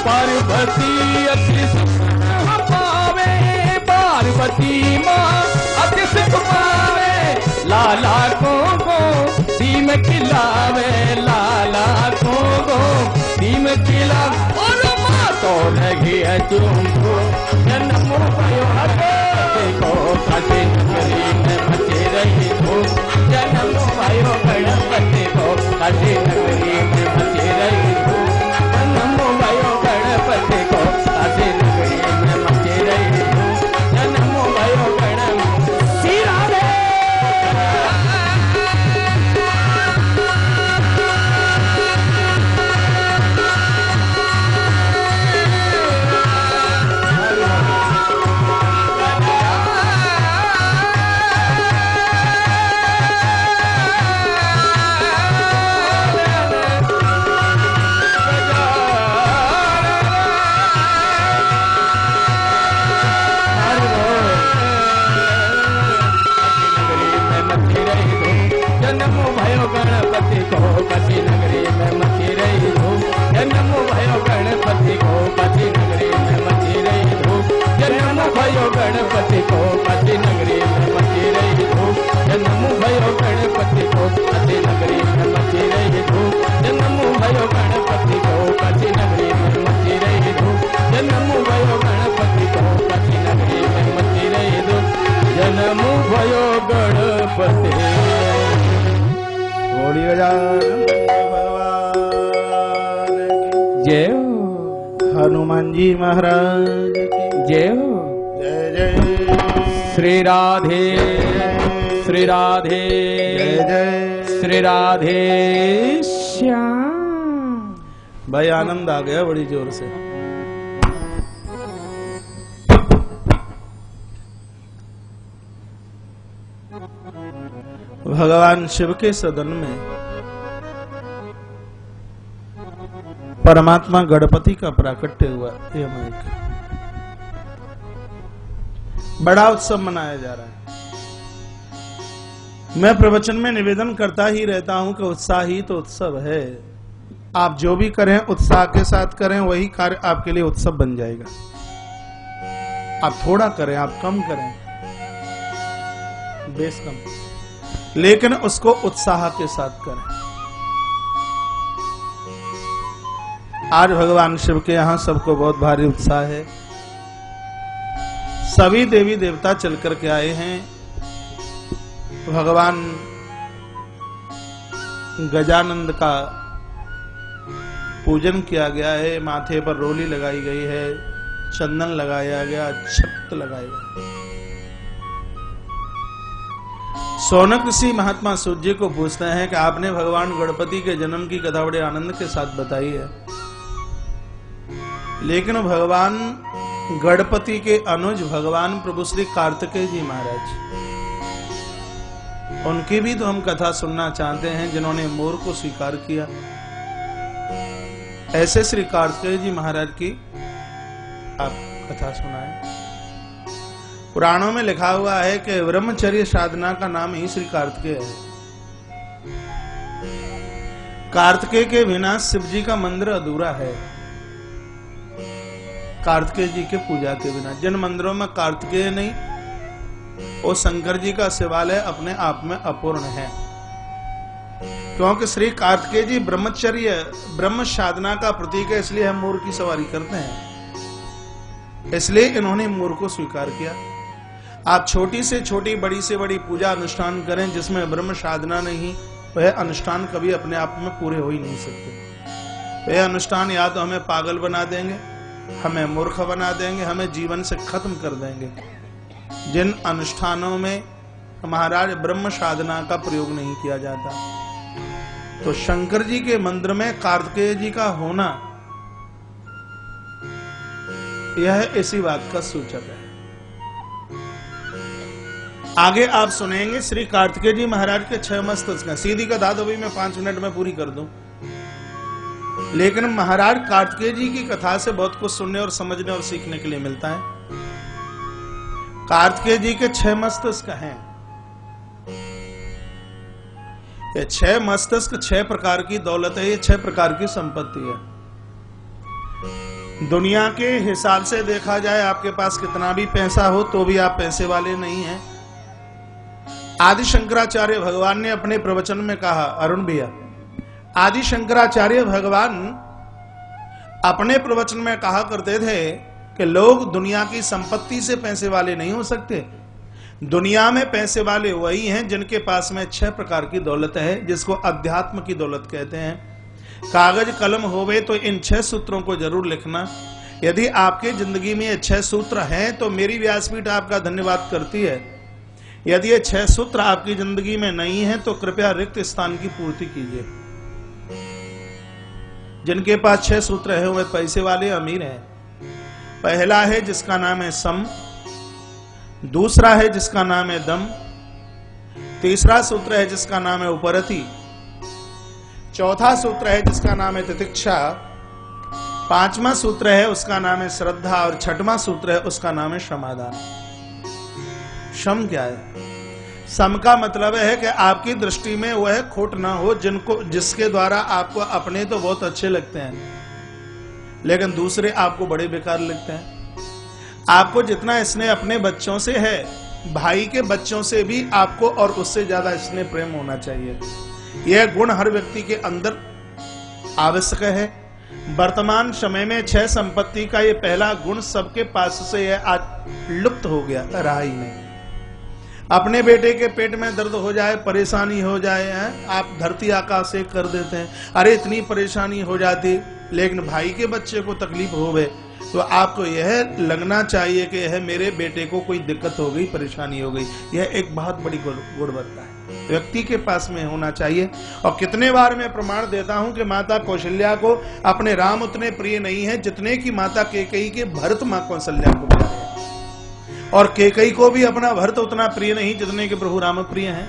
पार्वती अति पावे, पार्वती माँ अति सुख पावे, लाला को सीम खिलावे, लाला को सीम खिलावे, और माँ तो लगी है तुमको जन्म भयो को काशी नगरी में मची रही हो, जन्म भयो गणपति को काशी नगरी में मची रही हो, जन्म भयो गणपति को काशी नगरी में मची रही हो, जन्म भयो गणपति श्री राधे। जन्म भयो गणपति को काशी नगरी में मची रही धूम, जन्म भयो गणपति को काशी नगरी में मची रही धूम, जन्म भयो गणपति को काशी नगरी में मची रही धूम, जन्म भयो गणपति को काशी नगरी में मची रही धूम, जन्म भयो गणपति को काशी नगरी में मची रही धूम, जन्म भयो गणपति को गणपते। बोलिए गजानन भगवान की जय हो, हनुमान जी महाराज की जय हो। जय जय श्री राधे, श्री राधे, जय जय श्री राधे श्याम। भाई आनंद आ गया बड़ी जोर से। भगवान शिव के सदन में परमात्मा गणपति का प्राकट्य हुआ। ये माइक बड़ा उत्सव मनाया जा रहा है। मैं प्रवचन में निवेदन करता ही रहता हूं कि उत्साह ही तो उत्सव है। आप जो भी करें उत्साह के साथ करें, वही कार्य आपके लिए उत्सव बन जाएगा। आप थोड़ा करें, आप कम करें, बेस कम, लेकिन उसको उत्साह के साथ करें। आज भगवान शिव के यहां सबको बहुत भारी उत्साह है। सभी देवी देवता चल करके आए हैं। भगवान गजानंद का पूजन किया गया है, माथे पर रोली लगाई गई है, चंदन लगाया गया, छत्र लगाया गया। सौनक ऋषि महात्मा सूर्य को पूछते हैं कि आपने भगवान गणपति के जन्म की कथा बड़े आनंद के साथ बताई है, लेकिन भगवान गणपति के अनुज भगवान प्रभु श्री कार्तिकेय जी महाराज, उनकी भी तो हम कथा सुनना चाहते हैं, जिन्होंने मोर को स्वीकार किया। ऐसे श्री कार्तिकेय जी महाराज की आप कथा सुनाएं। पुराणों में लिखा हुआ है कि ब्रह्मचर्य साधना का नाम ही श्री कार्तिकेय है। कार्तिकेय के बिना शिव जी का मंदिर अधूरा है। कार्तिकेय जी के पूजा के बिना, जिन मंदिरों में कार्तिकेय नहीं, वो शंकर जी का शिवालय अपने आप में अपूर्ण है। क्योंकि श्री कार्तिकेय जी ब्रह्मचर्य ब्रह्म साधना का प्रतीक है, इसलिए हम मोर की सवारी करते हैं। इसलिए इन्होंने मोर को स्वीकार किया। आप छोटी से छोटी, बड़ी से बड़ी पूजा अनुष्ठान करें, जिसमें ब्रह्म साधना नहीं, वह अनुष्ठान कभी अपने आप में पूरे हो ही नहीं सकते। वह अनुष्ठान या तो हमें पागल बना देंगे, हमें मूर्ख बना देंगे, हमें जीवन से खत्म कर देंगे। जिन अनुष्ठानों में महाराज ब्रह्म साधना का प्रयोग नहीं किया जाता, तो शंकर जी के मंदिर में कार्तिकेय जी का होना, यह इसी बात का सूचक है। आगे आप सुनेंगे श्री कार्तिकेय जी महाराज के 6 मस्तक। सीधी कथा तो भी मैं 5 मिनट में पूरी कर दूं, लेकिन महाराज कार्तिकेय जी की कथा से बहुत कुछ सुनने और समझने और सीखने के लिए मिलता है। कार्तिकेय जी के 6 मस्तक हैं। ये 6 मस्तक 6 प्रकार की दौलत है, ये 6 प्रकार की संपत्ति है। दुनिया के हिसाब से देखा जाए, आपके पास कितना भी पैसा हो तो भी आप पैसे वाले नहीं हैं। आदि शंकराचार्य भगवान ने अपने प्रवचन में कहा, अरुण भैया, आदि शंकराचार्य भगवान अपने प्रवचन में कहा करते थे कि लोग दुनिया की संपत्ति से पैसे वाले नहीं हो सकते। दुनिया में पैसे वाले वही हैं जिनके पास में 6 प्रकार की दौलत है, जिसको अध्यात्म की दौलत कहते हैं। कागज कलम होवे तो इन 6 सूत्रों को जरूर लिखना। यदि आपके जिंदगी में ये 6 सूत्र हैं तो मेरी व्यासपीठ आपका धन्यवाद करती है। यदि ये 6 सूत्र आपकी जिंदगी में नहीं है तो कृपया रिक्त स्थान की पूर्ति कीजिए। जिनके पास 6 सूत्र है वे पैसे वाले अमीर हैं। पहला है जिसका नाम है सम, दूसरा है जिसका नाम है दम, तीसरा सूत्र है जिसका नाम है उपरति, चौथा सूत्र है जिसका नाम है तितिक्षा, 5वां सूत्र है उसका नाम है श्रद्धा, और 6वां सूत्र है उसका नाम है समाधान। शम क्या है? सम का मतलब है कि आपकी दृष्टि में वह खोट ना हो जिसके द्वारा आपको अपने तो बहुत अच्छे लगते हैं, लेकिन दूसरे आपको बड़े बेकार लगते हैं। आपको जितना स्नेह अपने बच्चों से है, भाई के बच्चों से भी आपको और उससे ज्यादा स्नेह प्रेम होना चाहिए। यह गुण हर व्यक्ति के अंदर आवश्यक है। वर्तमान समय में 6 संपत्ति का यह पहला गुण सबके पास से यह आज लुप्त हो गया, रहा ही नहीं। अपने बेटे के पेट में दर्द हो जाए, परेशानी हो जाए, आप धरती आकाश एक कर देते हैं। अरे इतनी परेशानी हो जाती, लेकिन भाई के बच्चे को तकलीफ होवे तो आपको यह लगना चाहिए कि यह मेरे बेटे को कोई दिक्कत हो गई, परेशानी हो गई। यह एक बहुत बड़ी गुणवत्ता है, व्यक्ति के पास में होना चाहिए। और कितने बार मैं प्रमाण देता हूं कि माता कौशल्या को अपने राम उतने प्रिय नहीं है जितने की माता कैकेयी के भरत मां कौशल्या को प्रिय है, और कैकेयी को भी अपना भरत उतना प्रिय नहीं जितने के प्रभु राम प्रिय हैं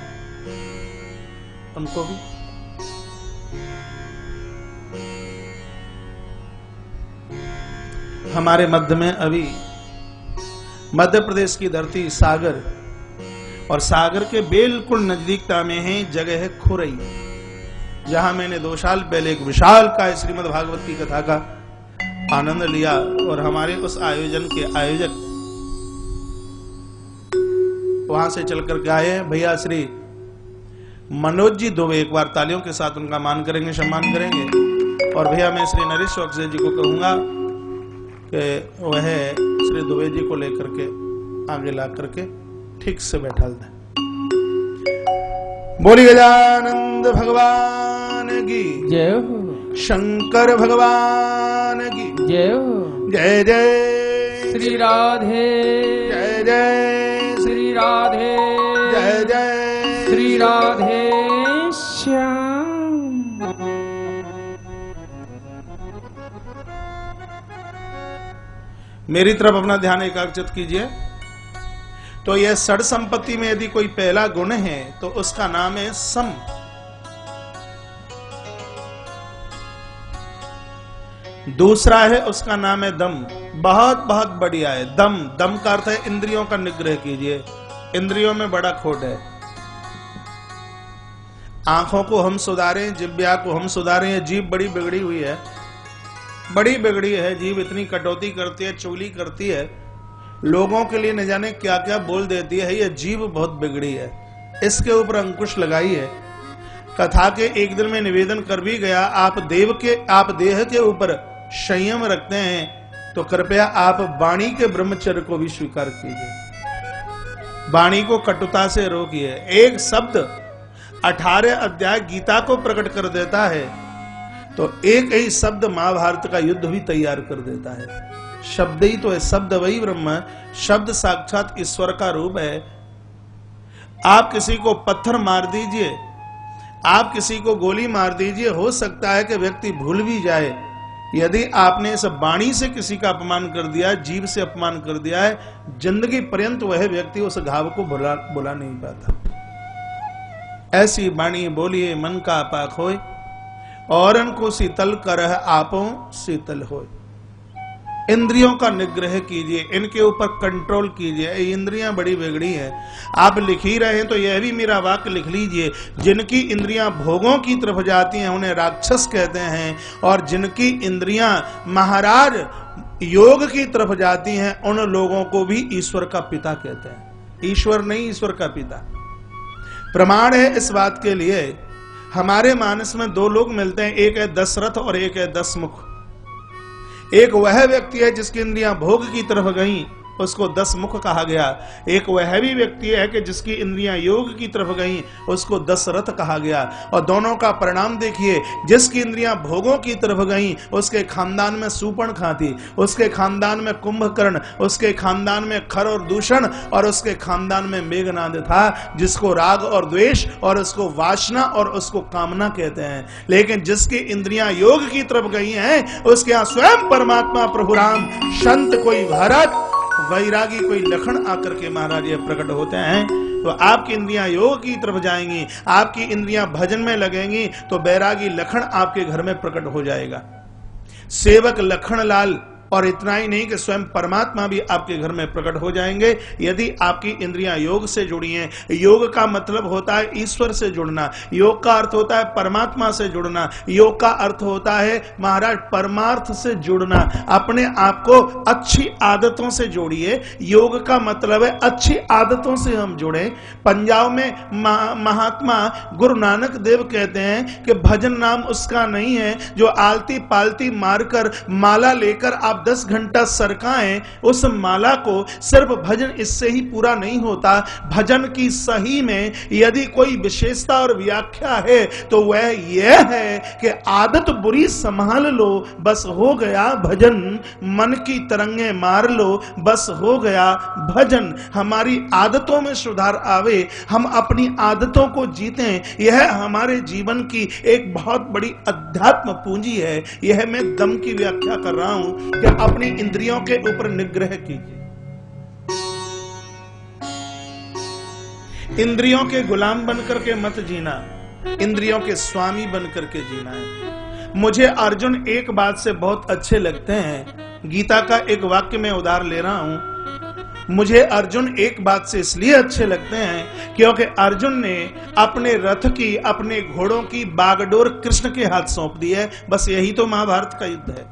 उनको भी। हमारे मध्य में अभी मध्य प्रदेश की धरती सागर, और सागर के बिल्कुल नजदीकता में है जगह है खुरई, जहां मैंने 2 साल पहले एक विशाल का श्रीमद् भागवत की कथा का आनंद लिया। और हमारे उस आयोजन के आयोजक वहां से चल करके आए भैया श्री मनोज जी दुबे, एक बार तालियों के साथ उनका मान करेंगे, सम्मान करेंगे। और भैया मैं श्री नरेश अक्षय जी को कहूंगा कि वह श्री दुबे जी को लेकर के आगे ला करके ठीक से बैठा दें। बोली गजानंद भगवान की जय हो, शंकर भगवान की जय हो। जय जय श्री राधे, जय जय श्री राधे, जय जय श्री राधे श्याम। मेरी तरफ अपना ध्यान एकाग्रचित कीजिए। तो यह षड संपत्ति में यदि कोई पहला गुण है तो उसका नाम है सम। दूसरा है उसका नाम है दम। बहुत बहुत बढ़िया है दम। दम का अर्थ है इंद्रियों का निग्रह कीजिए। इंद्रियों में बड़ा खोट है। आंखों को हम सुधारें, जिह्वा को हम सुधारें। जीभ बड़ी बिगड़ी हुई है, बड़ी बिगड़ी है जीभ, इतनी कटौती करती है, चुगली करती है, लोगों के लिए न जाने क्या क्या बोल देती है। ये जीभ बहुत बिगड़ी है, इसके ऊपर अंकुश लगाइए। कथा के एक दिन में निवेदन कर भी गया, आप देह के ऊपर संयम रखते हैं तो कृपया आप वाणी के ब्रह्मचर्य को भी स्वीकार कीजिए। वाणी को कटुता से रोकिए। एक शब्द 18 अध्याय गीता को प्रकट कर देता है, तो एक ही शब्द महाभारत का युद्ध भी तैयार कर देता है। शब्द ही तो है, शब्द वही ब्रह्म, शब्द साक्षात ईश्वर का रूप है। आप किसी को पत्थर मार दीजिए, आप किसी को गोली मार दीजिए, हो सकता है कि व्यक्ति भूल भी जाए। यदि आपने इस वाणी से किसी का अपमान कर दिया, जीभ से अपमान कर दिया है, जिंदगी पर्यंत वह व्यक्ति उस घाव को भुला नहीं पाता। ऐसी वाणी बोलिए मन का पाक होए, औरन को शीतल करह आपो शीतल होए। इंद्रियों का निग्रह कीजिए, इनके ऊपर कंट्रोल कीजिए। इंद्रियां बड़ी बिगड़ी हैं। आप लिख ही रहे हैं तो यह भी मेरा वाक्य लिख लीजिए। जिनकी इंद्रियां भोगों की तरफ जाती हैं उन्हें राक्षस कहते हैं, और जिनकी इंद्रियां महाराज योग की तरफ जाती हैं उन लोगों को भी ईश्वर का पिता कहते हैं। ईश्वर नहीं, ईश्वर का पिता। प्रमाण है इस बात के लिए, हमारे मानस में 2 लोग मिलते हैं, एक है दशरथ और एक है दशमुख। एक वह व्यक्ति है जिसकी इंद्रियां भोग की तरफ गईं, उसको 10 मुख कहा गया। एक वह भी व्यक्ति है कि जिसकी इंद्रियां योग की तरफ गईं, उसको 10 रथ कहा गया। और दोनों का परिणाम देखिए, जिसकी इंद्रियां भोगों की तरफ गईं उसके खानदान में सूर्पणखा थी, उसके खानदान में कुंभकर्ण, उसके खानदान में खर और दूषण, और उसके खानदान में मेघनाद था, जिसको राग और द्वेष और उसको वासना और उसको कामना कहते हैं। लेकिन जिसकी इंद्रियां योग की तरफ गई हैं उसके यहां स्वयं परमात्मा प्रभु राम, संत कोई भरत, वैरागी कोई लखन आकर के महाराज ये प्रकट होते हैं। तो आपकी इंद्रियां योग की तरफ जाएंगी, आपकी इंद्रियां भजन में लगेंगी, तो बैरागी लखन आपके घर में प्रकट हो जाएगा। सेवक लखन लाल, और इतना ही नहीं कि स्वयं परमात्मा भी आपके घर में प्रकट हो जाएंगे यदि आपकी इंद्रियां योग से जुड़ी हैं। योग का मतलब होता है ईश्वर से जुड़ना, योग का अर्थ होता है परमात्मा से जुड़ना, योग का अर्थ होता है महाराज परमार्थ से जुड़ना। अपने आप को अच्छी आदतों से जोड़िए। योग का मतलब है अच्छी आदतों से हम जुड़े। पंजाब में महात्मा गुरु नानक देव कहते हैं कि भजन नाम उसका नहीं है जो आलती पालती मारकर माला लेकर आप आप 10 घंटा सरकाएं उस माला को, सिर्फ भजन इससे ही पूरा नहीं होता। भजन की सही में यदि कोई विशेषता और व्याख्या है तो वह यह है कि आदत बुरी संभाल लो, बस हो गया भजन। मन की तरंगे मार लो, बस हो गया भजन। हमारी आदतों में सुधार आवे, हम अपनी आदतों को जीतें, यह हमारे जीवन की एक बहुत बड़ी अध्यात्म पूंजी है। यह मैं दम की व्याख्या कर रहा हूं कि अपनी इंद्रियों के ऊपर निग्रह कीजिए। इंद्रियों के गुलाम बनकर के मत जीना, इंद्रियों के स्वामी बनकर के जीना है। मुझे अर्जुन एक बात से बहुत अच्छे लगते हैं। गीता का एक वाक्य में उधार ले रहा हूं। मुझे अर्जुन एक बात से इसलिए अच्छे लगते हैं क्योंकि अर्जुन ने अपने रथ की, अपने घोड़ों की बागडोर कृष्ण के हाथ सौंप दी है। बस यही तो महाभारत का युद्ध है।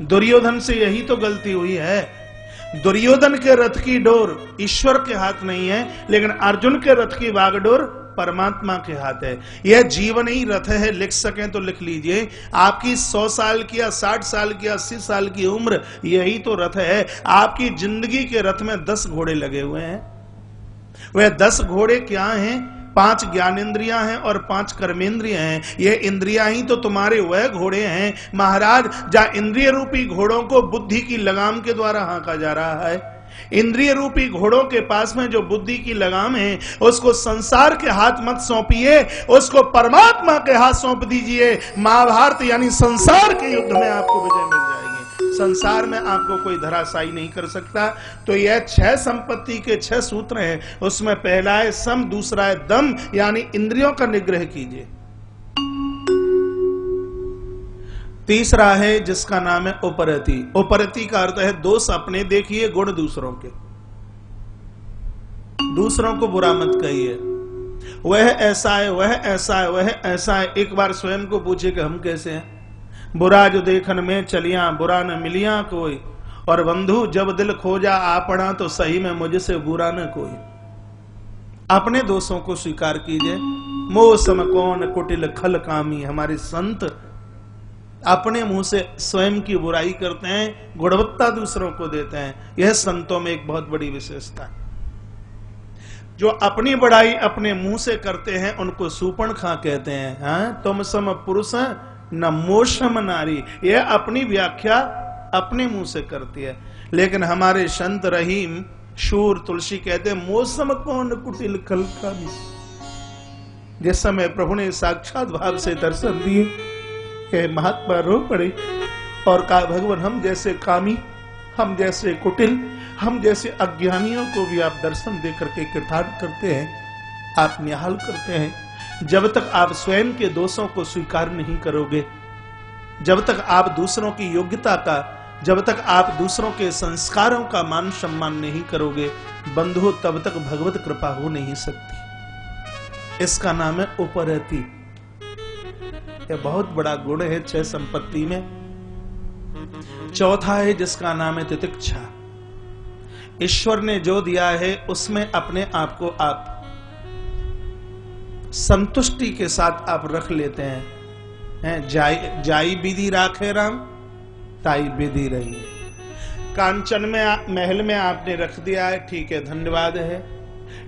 दुर्योधन से यही तो गलती हुई है। दुर्योधन के रथ की डोर ईश्वर के हाथ नहीं है, लेकिन अर्जुन के रथ की बागडोर परमात्मा के हाथ है। यह जीवन ही रथ है, लिख सकें तो लिख लीजिए। आपकी 100 साल की या 60 साल की या 80 साल की उम्र, यही तो रथ है। आपकी जिंदगी के रथ में 10 घोड़े लगे हुए हैं। वह 10 घोड़े क्या हैं? 5 ज्ञानेंद्रियां हैं और 5 कर्मेंद्रियां हैं। यह इंद्रियां ही तो तुम्हारे वह घोड़े हैं महाराज, जहां इंद्रिय रूपी घोड़ों को बुद्धि की लगाम के द्वारा हाँका जा रहा है। इंद्रिय रूपी घोड़ों के पास में जो बुद्धि की लगाम है, उसको संसार के हाथ मत सौंपिए, उसको परमात्मा के हाथ सौंप दीजिए। महाभारत यानी संसार के युद्ध में आपको विजय मिल जाएगी। संसार में आपको कोई धराशायी नहीं कर सकता। तो यह 6 संपत्ति के 6 सूत्र हैं। उसमें पहला है सम, दूसरा है दम, यानी इंद्रियों का निग्रह कीजिए। तीसरा है जिसका नाम है उपरति। उपरति का अर्थ है दोष अपने देखिए, गुण दूसरों के। दूसरों को बुरा मत कहिए, वह ऐसा है, वह ऐसा है, वह ऐसा है। एक बार स्वयं को पूछे कि हम कैसे हैं। बुरा जो देखन में चलिया, बुरा न मिलिया कोई, और बंधु जब दिल खोजा आपना, तो सही में मुझसे बुरा न कोई। अपने दोषों को स्वीकार कीजिए। मोह सम कौन कुटिल खल कामी। हमारे संत अपने मुंह से स्वयं की बुराई करते हैं, गुणवत्ता दूसरों को देते हैं। यह संतों में एक बहुत बड़ी विशेषता है। जो अपनी बड़ाई अपने मुंह से करते हैं उनको सूपणखा कहते हैं। हाँ, तुम सम पुरुष न मोशम नारी। यह अपनी व्याख्या अपने मुंह से करती है। लेकिन हमारे संत रहीम शूर तुलसी कहते हैं मौसम कौन कुटिल खल कामी। जिस समय प्रभु ने साक्षात भाव से दर्शन दिए, महात्मा रो पड़े और कहा भगवान हम जैसे कामी, हम जैसे कुटिल, हम जैसे अज्ञानियों को भी आप दर्शन दे करके कृतार्थ करते हैं, आप निहाल करते हैं। जब तक आप स्वयं के दोषों को स्वीकार नहीं करोगे, जब तक आप दूसरों की योग्यता का, जब तक आप दूसरों के संस्कारों का मान सम्मान नहीं करोगे बंधु, तब तक भगवत कृपा हो नहीं सकती। इसका नाम है उपरति। यह बहुत बड़ा गुण है 6 संपत्ति में। चौथा है जिसका नाम है तितिक्षा। ईश्वर ने जो दिया है उसमें अपने आप को आप संतुष्टि के साथ आप रख लेते हैं। जाई विधि राखे राम, ताई विधि रही। कांचन में महल में आपने रख दिया है, ठीक है, धन्यवाद है।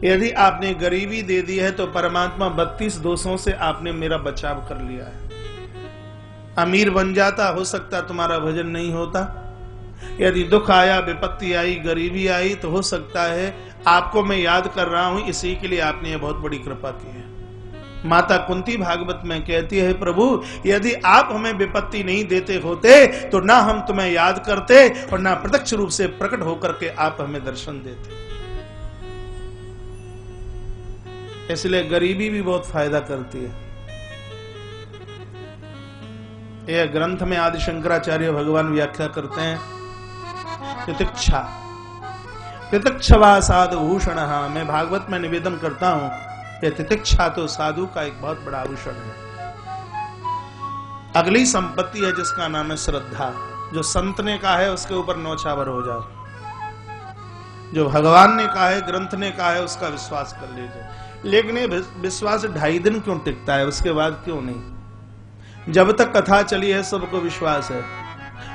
यदि आपने गरीबी दे दी है तो परमात्मा 32 दोषों से आपने मेरा बचाव कर लिया है। अमीर बन जाता, हो सकता तुम्हारा भजन नहीं होता। यदि दुख आया, विपत्ति आई, गरीबी आई, तो हो सकता है आपको मैं याद कर रहा हूं, इसी के लिए आपने ये बहुत बड़ी कृपा की है। माता कुंती भागवत में कहती है प्रभु यदि आप हमें विपत्ति नहीं देते होते तो ना हम तुम्हें याद करते और ना प्रत्यक्ष रूप से प्रकट होकर के आप हमें दर्शन देते। इसलिए गरीबी भी बहुत फायदा करती है। यह ग्रंथ में आदि शंकराचार्य भगवान व्याख्या करते हैं तितिक्षा। तितिक्षवा साधु भूषण। मैं भागवत में निवेदन करता हूं कि तितिक्षा तो साधु का एक बहुत बड़ा आभूषण है। अगली संपत्ति है जिसका नाम है श्रद्धा। जो संत ने कहा है उसके ऊपर नौछावर हो जाओ। जो भगवान ने कहा है, ग्रंथ ने कहा है, उसका विश्वास कर लीजिए। लेकिन ये विश्वास 2.5 दिन क्यों टिकता है, उसके बाद क्यों नहीं? जब तक कथा चली है सबको विश्वास है।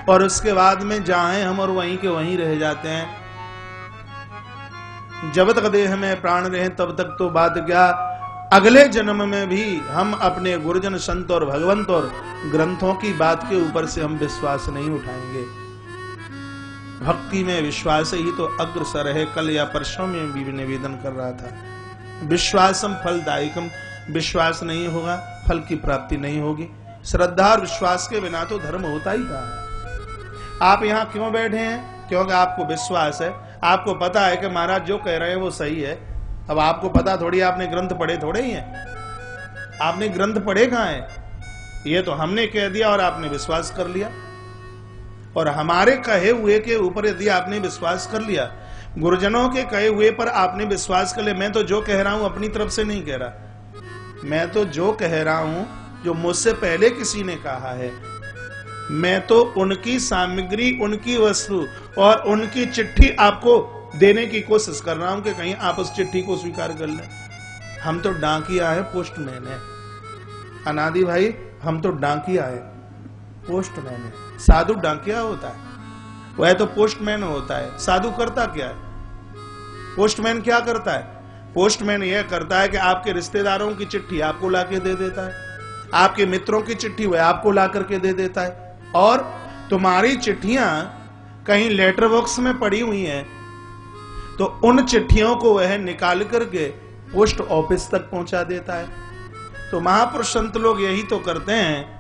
और उसके बाद में जाएं हम और वहीं के वहीं रह जाते हैं। जब तक देह में प्राण रहे तब तक तो बात क्या, अगले जन्म में भी हम अपने गुरुजन संत और भगवंत और ग्रंथों की बात के ऊपर से हम विश्वास नहीं उठाएंगे। भक्ति में विश्वास ही तो अग्रसर है। कल या परसों में भी निवेदन कर रहा था, विश्वासम फलदायकम, विश्वास नहीं होगा फल की प्राप्ति नहीं होगी। श्रद्धा और विश्वास के बिना तो धर्म होता ही कहाँ है। आप यहाँ क्यों बैठे हैं? क्योंकि आपको विश्वास है, आपको पता है कि महाराज जो कह रहे हैं वो सही है। अब आपको पता थोड़ी, आपने ग्रंथ पढ़े थोड़े ही हैं, आपने ग्रंथ पढ़े कहाँ हैं? ये तो हमने कह दिया और आपने विश्वास कर लिया। और हमारे कहे हुए के ऊपर यदि आपने विश्वास कर लिया, गुरुजनों के कहे हुए पर आपने विश्वास कर लिया, मैं तो जो कह रहा हूं अपनी तरफ से नहीं कह रहा, मैं तो जो कह रहा हूं जो मुझसे पहले किसी ने कहा है, मैं तो उनकी सामग्री, उनकी वस्तु और उनकी चिट्ठी आपको देने की कोशिश कर रहा हूं कि कहीं आप उस चिट्ठी को स्वीकार कर लें। हम तो डाकिया है, पोस्टमैन है अनादि भाई, हम तो डाकिया है, पोस्टमैन है। साधु डाकिया होता है, वह तो पोस्टमैन होता है। साधु करता क्या है? पोस्टमैन क्या करता है? पोस्टमैन यह करता है कि आपके रिश्तेदारों की चिट्ठी आपको लाके दे देता है, आपके मित्रों की चिट्ठी वह आपको ला करके दे देता है, और तुम्हारी चिट्ठियां कहीं लेटर बॉक्स में पड़ी हुई हैं तो उन चिट्ठियों को वह निकाल करके पोस्ट ऑफिस तक पहुंचा देता है। तो महापुरुष संत लोग यही तो करते हैं।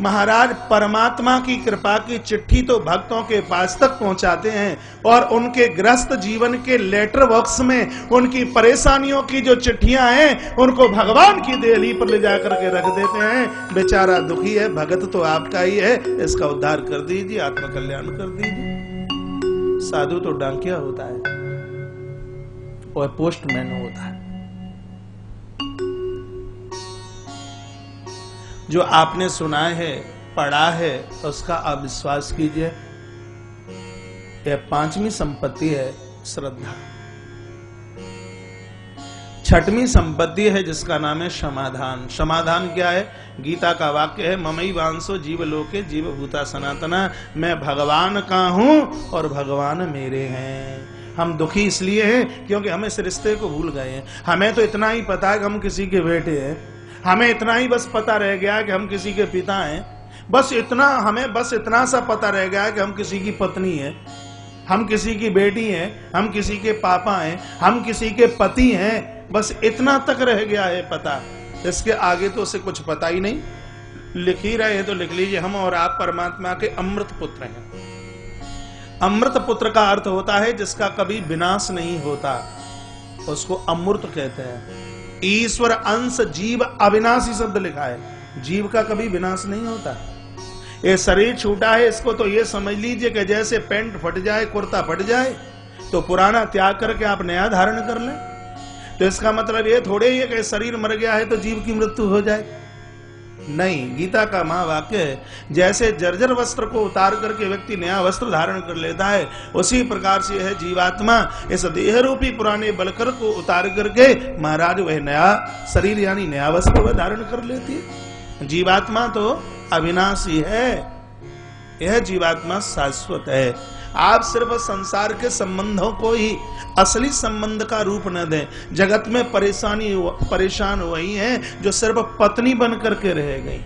महाराज परमात्मा की कृपा की चिट्ठी तो भक्तों के पास तक पहुंचाते हैं और उनके ग्रस्त जीवन के लेटर बॉक्स में उनकी परेशानियों की जो चिट्ठियां हैं उनको भगवान की देहली पर ले जाकर के रख देते हैं। बेचारा दुखी है, भगत तो आपका ही है, इसका उद्धार कर दीजिए, आत्मकल्याण कर दीजिए। साधु तो डाकिया होता है और पोस्टमैन होता है। जो आपने सुना है, पढ़ा है, उसका आप विश्वास कीजिए। यह पांचवी संपत्ति है श्रद्धा। छठवीं संपत्ति है जिसका नाम है समाधान। समाधान क्या है? गीता का वाक्य है, ममई वांसो जीव लोके जीव भूता सनातना, मैं भगवान का हूं और भगवान मेरे हैं। हम दुखी इसलिए हैं क्योंकि हम इस रिश्ते को भूल गए हैं। हमें तो इतना ही पता है कि हम किसी के बेटे हैं, हमें इतना ही बस पता रह गया कि हम किसी के पिता हैं, बस इतना, हमें बस इतना सा पता रह गया कि हम किसी की पत्नी हैं, हम किसी की बेटी हैं, हम किसी के पापा हैं, हम किसी के पति हैं, बस इतना तक रह गया है पता। इसके आगे तो उसे कुछ पता ही नहीं। लिख ही रहे तो लिख लीजिए, हम और आप परमात्मा के अमृत पुत्र हैं। अमृत पुत्र का अर्थ होता है जिसका कभी विनाश नहीं होता, उसको अमृत कहते हैं। ईश्वर अंश जीव अविनाशी शब्द लिखा है, जीव का कभी विनाश नहीं होता। ये शरीर छूटा है, इसको तो ये समझ लीजिए कि जैसे पैंट फट जाए, कुर्ता फट जाए तो पुराना त्याग करके आप नया धारण कर लें। तो इसका मतलब ये थोड़े ही है कि शरीर मर गया है तो जीव की मृत्यु हो जाए, नहीं। गीता का महावाक्य है, जैसे जर्जर वस्त्र को उतार करके व्यक्ति नया वस्त्र धारण कर लेता है, उसी प्रकार से है जीवात्मा इस देह रूपी पुराने बलकर को उतार करके महाराज वह नया शरीर यानी नया वस्त्र वह धारण कर लेती है। जीवात्मा तो अविनाशी है, यह जीवात्मा शाश्वत है। आप सिर्फ संसार के संबंधों को ही असली संबंध का रूप न दें। जगत में परेशान वही हैं जो सिर्फ पत्नी बन करके रह गई,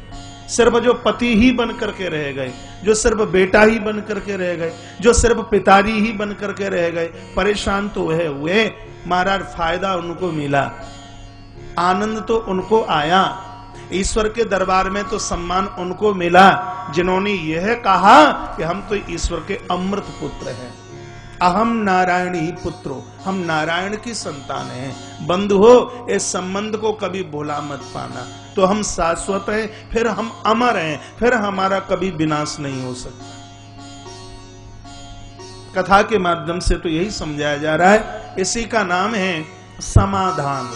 सिर्फ जो पति ही बन करके रह गए, जो सिर्फ बेटा ही बन करके रह गए, जो सिर्फ पिताजी ही बन करके रह गए। परेशान तो वह हुए, महाराज फायदा उनको मिला, आनंद तो उनको आया, ईश्वर के दरबार में तो सम्मान उनको मिला जिन्होंने यह कहा कि हम तो ईश्वर के अमृत पुत्र हैं। अहम नारायणी पुत्रो, हम नारायण की संतान हैं। बंधु हो, इस संबंध को कभी भूला मत पाना। तो हम शाश्वत हैं, फिर हम अमर हैं, फिर हमारा कभी विनाश नहीं हो सकता। कथा के माध्यम से तो यही समझाया जा रहा है। इसी का नाम है समाधान,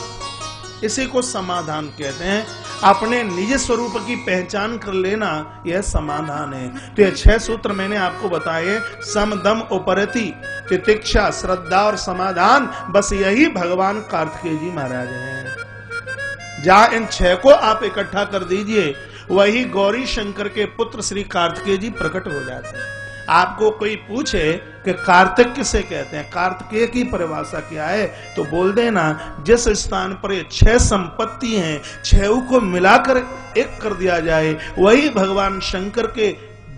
इसी को समाधान कहते हैं। अपने निज स्वरूप की पहचान कर लेना यह समाधान है। तो ये 6 सूत्र मैंने आपको बताए, सम दम उपरति तितिक्षा श्रद्धा और समाधान, बस यही भगवान कार्तिकेय जी महाराज हैं। जहां इन 6 को आप इकट्ठा कर दीजिए वही गौरी शंकर के पुत्र श्री कार्तिकेय जी प्रकट हो जाते हैं। आपको कोई पूछे कि कार्तिक किसे कहते हैं, कार्तिकेय की परिभाषा क्या है, तो बोल देना जिस स्थान पर ये 6 संपत्ति हैं, 6 को मिलाकर एक कर दिया जाए, वही भगवान शंकर के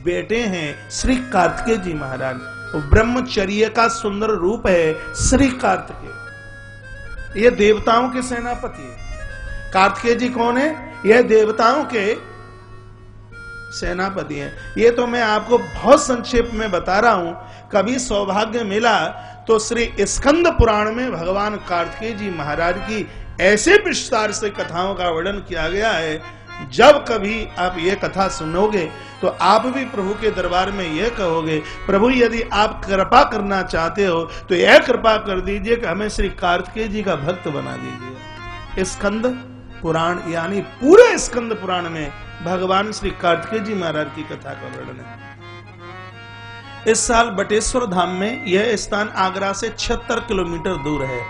बेटे हैं श्री कार्तिकेय जी महाराज। तो ब्रह्मचर्य का सुंदर रूप है श्री कार्तिकेय। ये देवताओं के सेनापति है। कार्तिकेय जी कौन है? यह देवताओं के सेनापति हैं। ये तो मैं आपको बहुत संक्षेप में बता रहा हूं। कभी सौभाग्य मिला तो श्री स्कंद पुराण में भगवान कार्तिकेय जी महाराज की ऐसे विस्तार से कथाओं का वर्णन किया गया है। जब कभी आप ये कथा सुनोगे तो आप भी प्रभु के दरबार में यह कहोगे, प्रभु यदि आप कृपा करना चाहते हो तो यह कृपा कर दीजिए कि हमें श्री कार्तिकेय जी का भक्त बना दीजिए। स्कंद पुराण यानी पूरे स्कंद पुराण में भगवान श्री कार्तिकेय जी महाराज की कथा का वर्णन है। इस साल बटेश्वर धाम में यह स्थान आगरा से 76 किलोमीटर दूर है।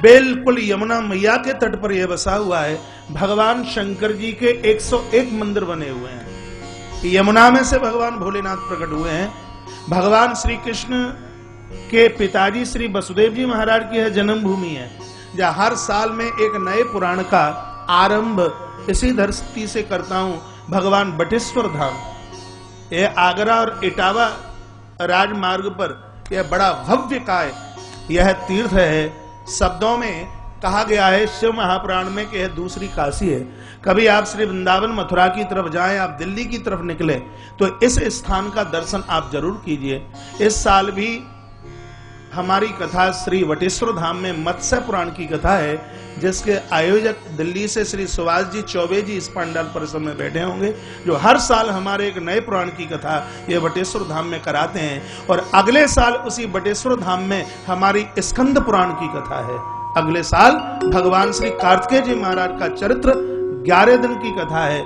बिल्कुल यमुना मैया के तट पर यह बसा हुआ है। भगवान शंकर जी के 101 मंदिर बने हुए हैं। यमुना में से भगवान भोलेनाथ प्रकट हुए हैं। भगवान श्री कृष्ण के पिताजी श्री वसुदेव जी महाराज की यह जन्मभूमि है, जहां हर साल में एक नए पुराण का आरंभ इसी धरती से करता हूं। भगवान बटेश्वर धाम, यह आगरा और इटावा राजमार्ग पर यह बड़ा भव्य काय यह तीर्थ है। शब्दों में कहा गया है शिव महापुराण में कि यह दूसरी काशी है। कभी आप श्री वृंदावन मथुरा की तरफ जाएं, आप दिल्ली की तरफ निकले तो इस स्थान का दर्शन आप जरूर कीजिए। इस साल भी हमारी कथा श्री वटेश्वर धाम में मत्स्य पुराण की कथा है, जिसके आयोजक दिल्ली से श्री सुभाष जी चौबे जी इस पंडाल परिसर में बैठे होंगे, जो हर साल हमारे एक नए पुराण की कथा ये वटेश्वर धाम में कराते हैं। और अगले साल उसी वटेश्वर धाम में हमारी स्कंद पुराण की कथा है। अगले साल भगवान श्री कार्तिकेय जी महाराज का चरित्र 11 दिन की कथा है।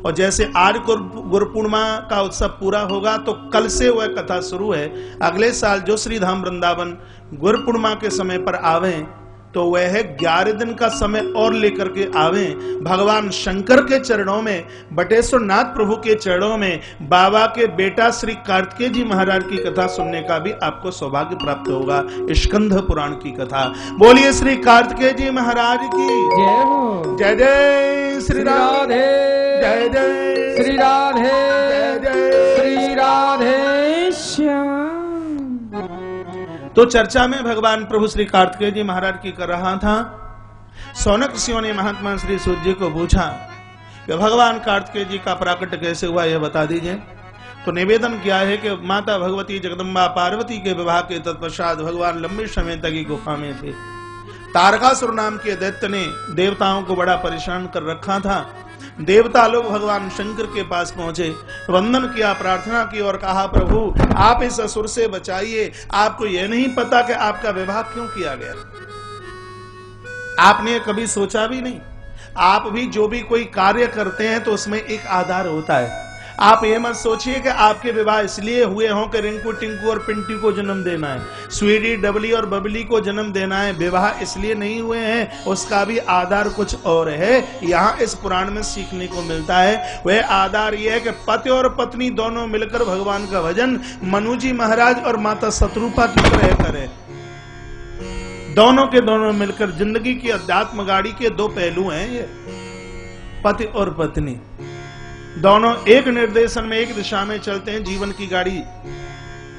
और जैसे आज गुरु पूर्णिमा का उत्सव पूरा होगा तो कल से वह कथा शुरू है। अगले साल जो श्री धाम वृंदावन गुरु पूर्णिमा के समय पर आवे तो वह 11 दिन का समय और लेकर के आवे। भगवान शंकर के चरणों में, बटेश्वर नाथ प्रभु के चरणों में बाबा के बेटा श्री कार्तिकेय जी महाराज की कथा सुनने का भी आपको सौभाग्य प्राप्त होगा। स्कंद पुराण की कथा। बोलिए श्री कार्तिकेय जी महाराज की जय हो। जय जय श्री राधे, जय जय श्री राधे, जय जय श्री राधे श्याम। तो चर्चा में भगवान प्रभु श्री कार्तिकेय जी महाराज की कर रहा था। सौनक ऋषियों ने महात्मा श्री सूत जी को पूछा कि भगवान कार्तिकेय जी का प्राकट्य कैसे हुआ, यह बता दीजिए। तो निवेदन किया है कि माता भगवती जगदम्बा पार्वती के विवाह के तत्पश्चात भगवान लंबे समय तक ही गुफा में थे। तारकासुर नाम के दैत्य ने देवताओं को बड़ा परेशान कर रखा था। देवता लोग भगवान शंकर के पास पहुंचे, वंदन किया, प्रार्थना की और कहा, प्रभु आप इस असुर से बचाइए। आपको यह नहीं पता कि आपका विवाह क्यों किया गया? आपने कभी सोचा भी नहीं। आप भी जो भी कोई कार्य करते हैं तो उसमें एक आधार होता है। आप ये मत सोचिए कि आपके विवाह इसलिए हुए हों कि रिंकू टिंकू और पिंटी को जन्म देना है, स्वीटी डबली और बबली को जन्म देना है। विवाह इसलिए नहीं हुए हैं, उसका भी आधार कुछ और है। यहाँ इस पुराण में सीखने को मिलता है। वह आधार यह है कि पति और पत्नी दोनों मिलकर भगवान का भजन मनु जी महाराज और माता शत्रुपा की तरह करें। दोनों के दोनों मिलकर जिंदगी की अध्यात्म गाड़ी के दो पहलू हैं, ये पति और पत्नी दोनों एक निर्देशन में एक दिशा में चलते हैं। जीवन की गाड़ी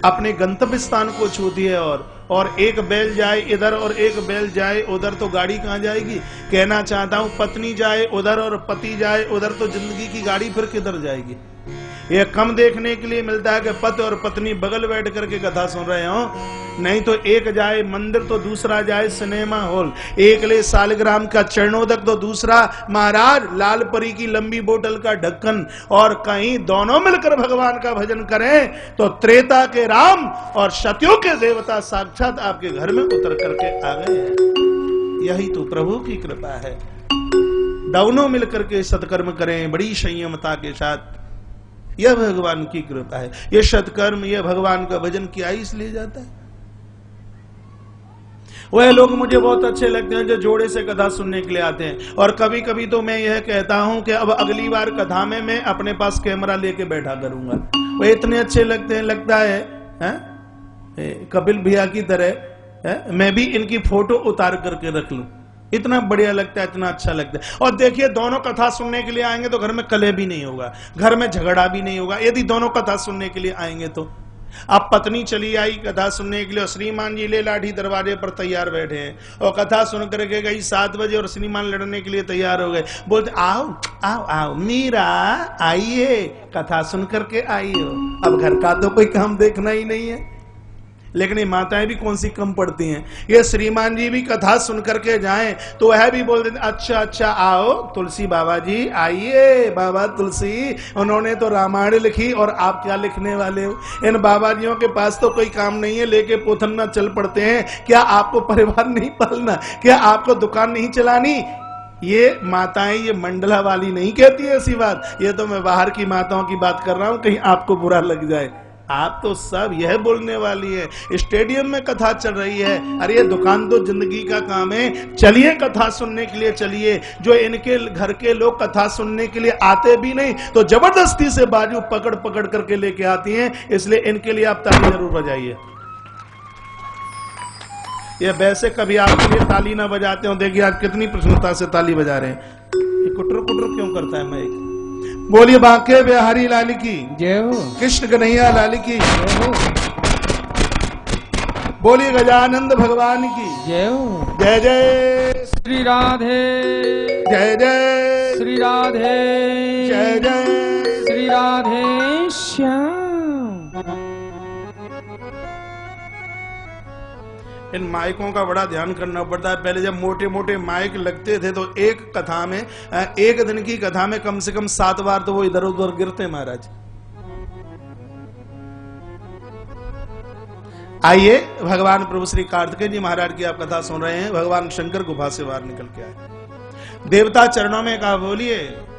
अपने गंतव्य स्थान को छूती है और एक बैल जाए इधर और एक बैल जाए उधर तो गाड़ी कहां जाएगी? कहना चाहता हूं पत्नी जाए उधर और पति जाए उधर तो जिंदगी की गाड़ी फिर किधर जाएगी? यह कम देखने के लिए मिलता है कि पति और पत्नी बगल बैठ करके कथा सुन रहे हो, नहीं तो एक जाए मंदिर तो दूसरा जाए सिनेमा हॉल, एक ले सालग्राम का चरणोदक तो दूसरा महाराज लाल परी की लंबी बोतल का ढक्कन, और कहीं दोनों मिलकर भगवान का भजन करें तो त्रेता के राम और सत्यों के देवता साक्षात आपके घर में उतर करके आ गए हैं। यही तो प्रभु की कृपा है। दोनों मिलकर के सत्कर्म करें बड़ी संयमता के साथ, यह भगवान की कृपा है। यह सत्कर्म, यह भगवान का भजन किया इसलिए जाता है। वह लोग मुझे बहुत अच्छे लगते हैं जो जोड़े से कथा सुनने के लिए आते हैं। और कभी कभी तो मैं यह कहता हूं कि अब अगली बार कथा में मैं अपने पास कैमरा लेके बैठा करूंगा। वह इतने अच्छे लगते हैं, लगता है कपिल भैया की तरह मैं भी इनकी फोटो उतार करके रख लूं। इतना बढ़िया लगता है, इतना अच्छा लगता है। और देखिए, दोनों कथा सुनने के लिए आएंगे तो घर में कलह भी नहीं होगा, घर में झगड़ा भी नहीं होगा, यदि दोनों कथा सुनने के लिए आएंगे तो। अब पत्नी चली आई कथा सुनने के लिए और श्रीमान जी ले लाठी दरवाजे पर तैयार बैठे हैं और कथा सुन करके गई 7 बजे और श्रीमान लड़ने के लिए तैयार हो गए। बोलते आओ आओ आओ मीरा आइए, कथा सुन करके आई हो। अब घर का तो कोई काम देखना ही नहीं है। लेकिन ये माताएं भी कौन सी कम पड़ती हैं। ये श्रीमान जी भी कथा सुन करके जाएं तो वह भी बोल देते अच्छा अच्छा आओ तुलसी बाबा जी आइए। बाबा तुलसी उन्होंने तो रामायण लिखी और आप क्या लिखने वाले हो। इन बाबा जियों के पास तो कोई काम नहीं है, लेके पोथन्ना चल पड़ते हैं। क्या आपको परिवार नहीं पालना, क्या आपको दुकान नहीं चलानी। ये माताएं ये मंडला वाली नहीं कहती है ऐसी बात। ये तो मैं बाहर की माताओं की बात कर रहा हूं, कहीं आपको बुरा लग जाए। आप तो सब यह बोलने वाली है स्टेडियम में कथा चल रही है। अरे दुकान तो जिंदगी का काम है, चलिए कथा सुनने के लिए चलिए। जो इनके घर के लोग कथा सुनने के लिए आते भी नहीं तो जबरदस्ती से बाजू पकड़ पकड़ करके लेके आती हैं, इसलिए इनके लिए आप ताली जरूर बजाइए। ये वैसे कभी आपके लिए ताली ना बजाते हो, देखिए आज कितनी प्रसन्नता से ताली बजा रहे हैं। ये कुटर कुटर क्यों करता है मैं। बोलिए बांके बिहारी लाल की जय हो, कृष्ण कन्हैया लाल की जय हो, बोलिए गजानंद भगवान की जय हो। जय जय श्री राधे, जय जय श्री राधे, जय जय श्री राधे श्याम। इन माइकों का बड़ा ध्यान करना पड़ता है। पहले जब मोटे मोटे माइक लगते थे तो एक कथा में, एक दिन की कथा में कम से कम 7 बार तो वो इधर उधर गिरते महाराज। आइए, भगवान प्रभु श्री कार्तिकेय जी महाराज की आप कथा सुन रहे हैं। भगवान शंकर गुफा से बाहर निकल के आए, देवता चरणों में कहा बोलिए,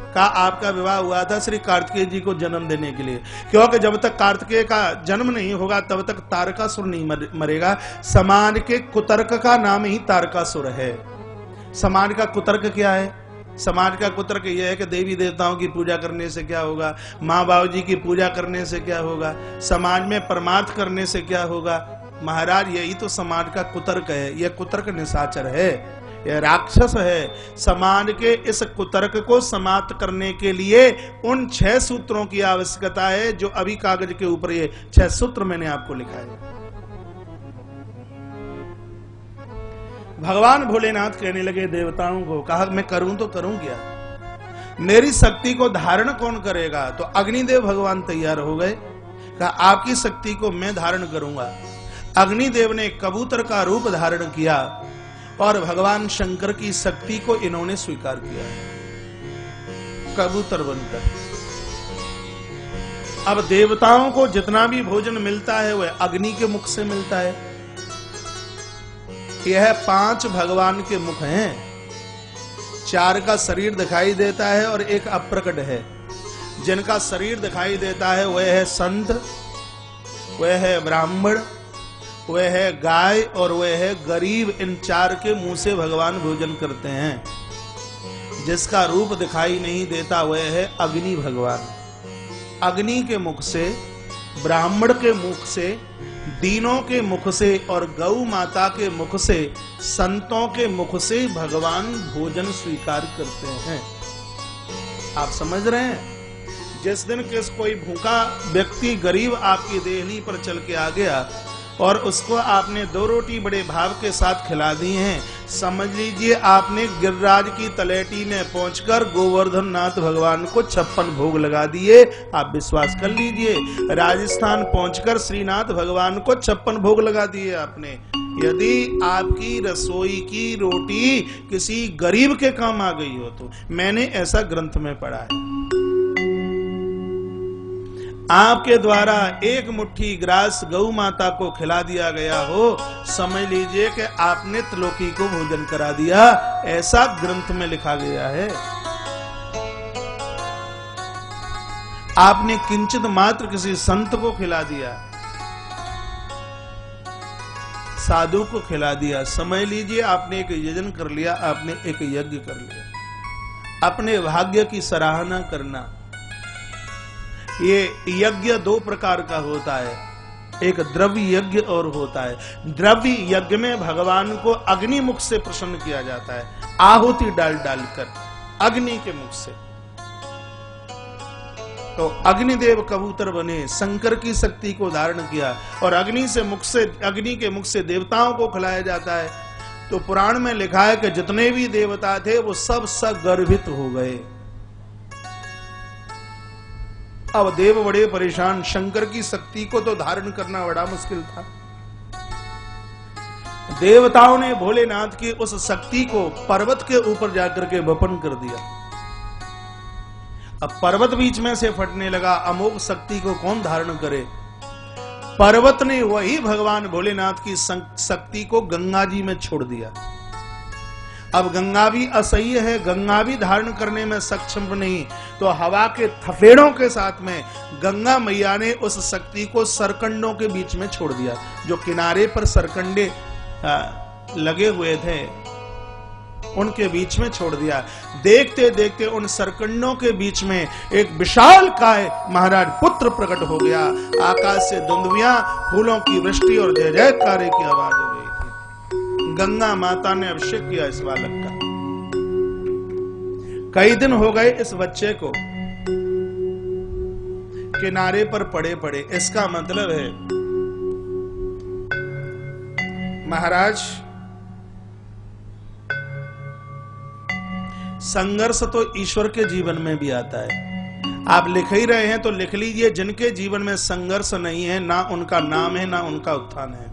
कहा आपका विवाह हुआ था श्री कार्तिकेय जी को जन्म देने के लिए, क्योंकि जब तक कार्तिकेय का जन्म नहीं होगा तब तक तारकासुर नहीं मरेगा। समाज के कुतर्क का नाम ही तारकासुर है। समाज का कुतर्क क्या है? समाज का कुतर्क यह है कि देवी देवताओं की पूजा करने से क्या होगा, माँ बाबू जी की पूजा करने से क्या होगा, समाज में परमार्थ करने से क्या होगा। महाराज यही तो समाज का कुतर्क है। यह कुतर्क निशाचर है, यह राक्षस है। समाज के इस कुतर्क को समाप्त करने के लिए उन 6 सूत्रों की आवश्यकता है जो अभी कागज के ऊपर ये 6 सूत्र मैंने आपको लिखा है। भगवान भोलेनाथ कहने लगे देवताओं को, कहा मैं करूं तो करूं क्या, मेरी शक्ति को धारण कौन करेगा। तो अग्निदेव भगवान तैयार हो गए, कहा आपकी शक्ति को मैं धारण करूंगा। अग्निदेव ने कबूतर का रूप धारण किया और भगवान शंकर की शक्ति को इन्होंने स्वीकार किया कबूतर बनकर। अब देवताओं को जितना भी भोजन मिलता है वह अग्नि के मुख से मिलता है। यह 5 भगवान के मुख हैं, 4 का शरीर दिखाई देता है और 1 अप्रकट है। जिनका शरीर दिखाई देता है वह है संत, वह है ब्राह्मण, वह है गाय और वह है गरीब। इन 4 के मुंह से भगवान भोजन करते हैं। जिसका रूप दिखाई नहीं देता वह है अग्नि भगवान। अग्नि के मुख से, ब्राह्मण के मुख से, दीनों के मुख से और गौ माता के मुख से, संतों के मुख से भगवान भोजन स्वीकार करते हैं। आप समझ रहे हैं? जिस दिन कोई भूखा व्यक्ति गरीब आपकी देहली पर चल के आ गया और उसको आपने 2 रोटी बड़े भाव के साथ खिला दी हैं, समझ लीजिए आपने गिरिराज की तलेटी में पहुंचकर गोवर्धन नाथ भगवान को 56 भोग लगा दिए। आप विश्वास कर लीजिए, राजस्थान पहुंचकर श्रीनाथ भगवान को 56 भोग लगा दिए आपने। यदि आपकी रसोई की रोटी किसी गरीब के काम आ गई हो तो, मैंने ऐसा ग्रंथ में पढ़ा है। आपके द्वारा 1 मुट्ठी ग्रास गौ माता को खिला दिया गया हो, समझ लीजिए कि आपने त्रिलोकी को भोजन करा दिया। ऐसा ग्रंथ में लिखा गया है। आपने किंचित मात्र किसी संत को खिला दिया, साधु को खिला दिया। समझ लीजिए आपने एक यजन कर लिया, आपने एक यज्ञ कर लिया। अपने भाग्य की सराहना करना। ये यज्ञ दो प्रकार का होता है, एक द्रव्य यज्ञ और होता है। द्रव्य यज्ञ में भगवान को अग्नि मुख से प्रसन्न किया जाता है, आहुति डाल डालकर अग्नि के मुख से। तो अग्निदेव कबूतर बने, शंकर की शक्ति को धारण किया और अग्नि के मुख से देवताओं को खिलाया जाता है। तो पुराण में लिखा है कि जितने भी देवता थे वो सब गर्भित हो गए। अब देव बड़े परेशान, शंकर की शक्ति को तो धारण करना बड़ा मुश्किल था। देवताओं ने भोलेनाथ की उस शक्ति को पर्वत के ऊपर जाकर के वपन कर दिया। अब पर्वत बीच में से फटने लगा, अमोघ शक्ति को कौन धारण करे। पर्वत ने वही भगवान भोलेनाथ की शक्ति को गंगा जी में छोड़ दिया। अब गंगा भी असह्य है, गंगा भी धारण करने में सक्षम नहीं, तो हवा के थपेड़ों के साथ में गंगा मैया ने उस शक्ति को सरकंडों के बीच में छोड़ दिया। जो किनारे पर सरकंडे लगे हुए थे उनके बीच में छोड़ दिया। देखते देखते उन सरकंडों के बीच में एक विशाल काय महाराज पुत्र प्रकट हो गया। आकाश से दुंदुभियां, फूलों की वृष्टि और जय जयकारे की आवाज हो गई थी। गंगा माता ने अभिषेक किया इस बालक का। कई दिन हो गए इस बच्चे को किनारे पर पड़े पड़े। इसका मतलब है महाराज संघर्ष तो ईश्वर के जीवन में भी आता है। आप लिख ही रहे हैं तो लिख लीजिए, जिनके जीवन में संघर्ष नहीं है, ना उनका नाम है ना उनका उत्थान है।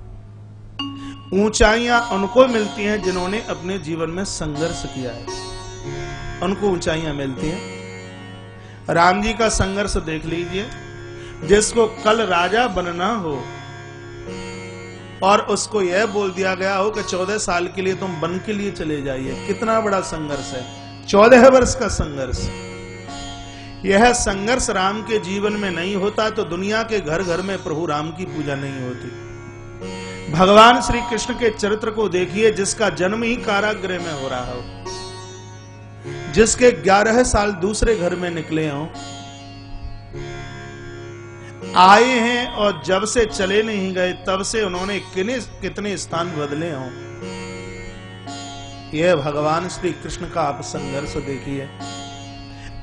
ऊंचाइयां उनको मिलती हैं जिन्होंने अपने जीवन में संघर्ष किया है, उनको ऊंचाइयां मिलती हैं। राम जी का संघर्ष देख लीजिए, जिसको कल राजा बनना हो और उसको यह बोल दिया गया हो कि 14 साल के लिए तुम वन के लिए चले जाइए। कितना बड़ा संघर्ष है, 14 वर्ष का संघर्ष। यह संघर्ष राम के जीवन में नहीं होता तो दुनिया के घर घर में प्रभु राम की पूजा नहीं होती। भगवान श्री कृष्ण के चरित्र को देखिए, जिसका जन्म ही कारागृह में हो रहा हो, जिसके 11 साल दूसरे घर में निकले हों, आए हैं और जब से चले नहीं गए तब से उन्होंने कितने स्थान बदले हों। यह भगवान श्री कृष्ण का आप संघर्ष देखिए।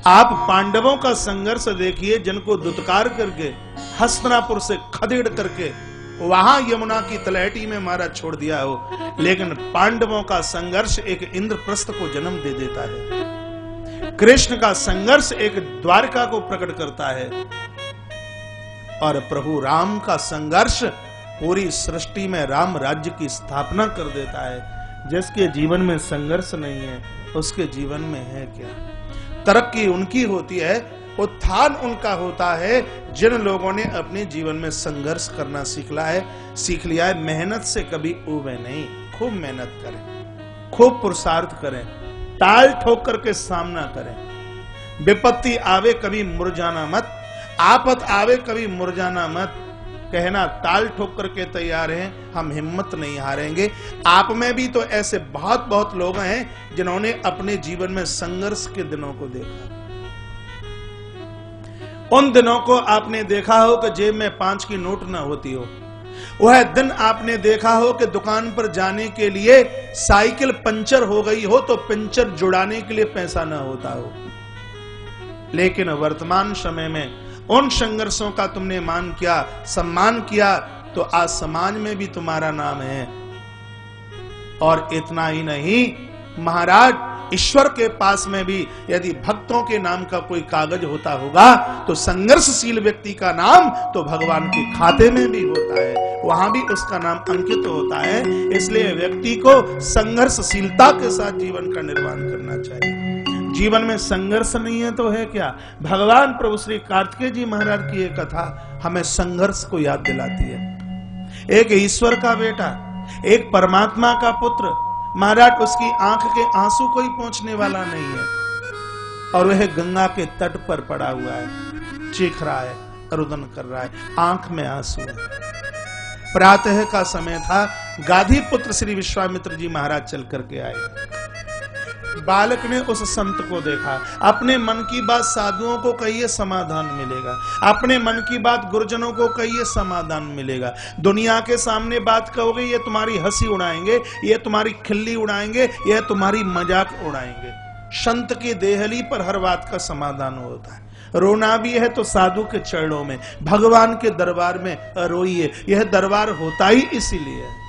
आप पांडवों का संघर्ष देखिए, जिनको दुत्कार करके हस्तिनापुर से खदेड़ करके वहां यमुना की तलहटी में मारा छोड़ दिया हो, लेकिन पांडवों का संघर्ष एक इंद्रप्रस्थ को जन्म दे देता है। कृष्ण का संघर्ष एक द्वारका को प्रकट करता है और प्रभु राम का संघर्ष पूरी सृष्टि में राम राज्य की स्थापना कर देता है। जिसके जीवन में संघर्ष नहीं है उसके जीवन में है क्या? तरक्की उनकी होती है, उत्थान उनका होता है जिन लोगों ने अपने जीवन में संघर्ष करना सीख लिया है। मेहनत से कभी ऊबे नहीं, खूब मेहनत करें, खूब पुरुषार्थ करें, ताल ठोक करके सामना करें। विपत्ति आवे कभी मुरझाना मत, आपत आवे कभी मुरझाना मत। कहना ताल ठोक करके तैयार हैं, हम हिम्मत नहीं हारेंगे। आप में भी तो ऐसे बहुत बहुत लोग हैं जिन्होंने अपने जीवन में संघर्ष के दिनों को देखा। उन दिनों को आपने देखा हो कि जेब में 5 की नोट न होती हो। वह दिन आपने देखा हो कि दुकान पर जाने के लिए साइकिल पंचर हो गई हो तो पंचर जुड़ाने के लिए पैसा न होता हो। लेकिन वर्तमान समय में उन संघर्षों का तुमने मान किया, सम्मान किया, तो आज समाज में भी तुम्हारा नाम है। और इतना ही नहीं महाराज, ईश्वर के पास में भी यदि भक्तों के नाम का कोई कागज होता होगा तो संघर्षशील व्यक्ति का नाम तो भगवान के खाते में भी होता है, वहां भी उसका नाम अंकित होता है। इसलिए व्यक्ति को संघर्षशीलता के साथ जीवन का निर्माण करना चाहिए। जीवन में संघर्ष नहीं है तो है क्या? भगवान प्रभु श्री कार्तिकेय जी महाराज की एक कथा हमें संघर्ष को याद दिलाती है। एक ईश्वर का बेटा, एक परमात्मा का पुत्र, महाराज उसकी आंख के आंसू कोई पहुंचने वाला नहीं है और वह गंगा के तट पर पड़ा हुआ है, चीख रहा है, रुदन कर रहा है, आंख में आंसू है। प्रातः का समय था, गाधी पुत्र श्री विश्वामित्र जी महाराज चल करके आए। बालक ने उस संत को देखा, अपने मन की बात साधुओं को कहिए समाधान मिलेगा, अपने मन की बात गुरुजनों को कहिए समाधान मिलेगा। दुनिया के सामने बात कहोगे ये तुम्हारी हंसी उड़ाएंगे, ये तुम्हारी खिल्ली उड़ाएंगे, ये तुम्हारी मजाक उड़ाएंगे। संत की देहली पर हर बात का समाधान होता है। रोना भी है तो साधु के चरणों में, भगवान के दरबार में रोइए। यह दरबार होता ही इसीलिए है।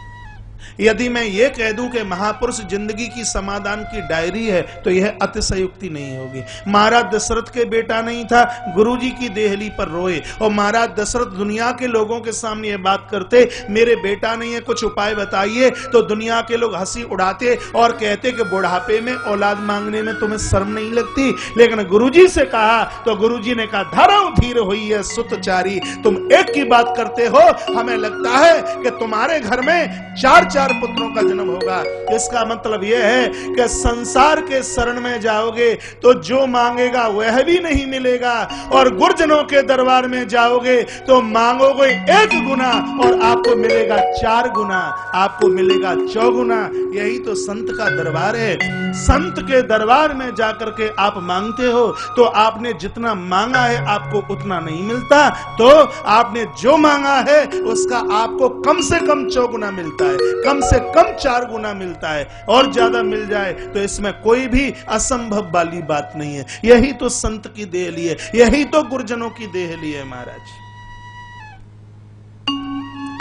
यदि मैं ये कह दूं कि महापुरुष जिंदगी की समाधान की डायरी है तो यह अतिशयोक्ति नहीं होगी। महाराज दशरथ के बेटा नहीं था, गुरुजी की देहली पर रोए, और महाराज दशरथ दुनिया के लोगों के सामने ये बात करते मेरे बेटा नहीं है, कुछ उपाय बताइए, तो दुनिया के लोग हंसी उड़ाते और कहते कि बुढ़ापे में औलाद मांगने में तुम्हें शर्म नहीं लगती। लेकिन गुरुजी से कहा तो गुरुजी ने कहा धर्म धीर हुई है सुतचारी, तुम एक की बात करते हो, हमें लगता है कि तुम्हारे घर में चार पुत्रों का जन्म होगा। इसका मतलब यह है कि संसार के शरण में जाओगे तो जो मांगेगा वह भी नहीं मिलेगा, और गुरुजनों के दरबार में जाओगे तो मांगोगे 1 गुना और आपको मिलेगा 4 गुना, आपको मिलेगा 4 गुना। यही तो संत का दरबार है। संत के दरबार में जाकर के आप मांगते हो तो आपने जितना मांगा है आपको उतना नहीं मिलता, तो आपने जो मांगा है उसका आपको कम से कम 4 गुना मिलता है, कम से कम 4 गुना मिलता है, और ज्यादा मिल जाए तो इसमें कोई भी असंभव वाली बात नहीं है। यही तो संत की देहली है, यही तो गुरुजनों की देहली है। महाराज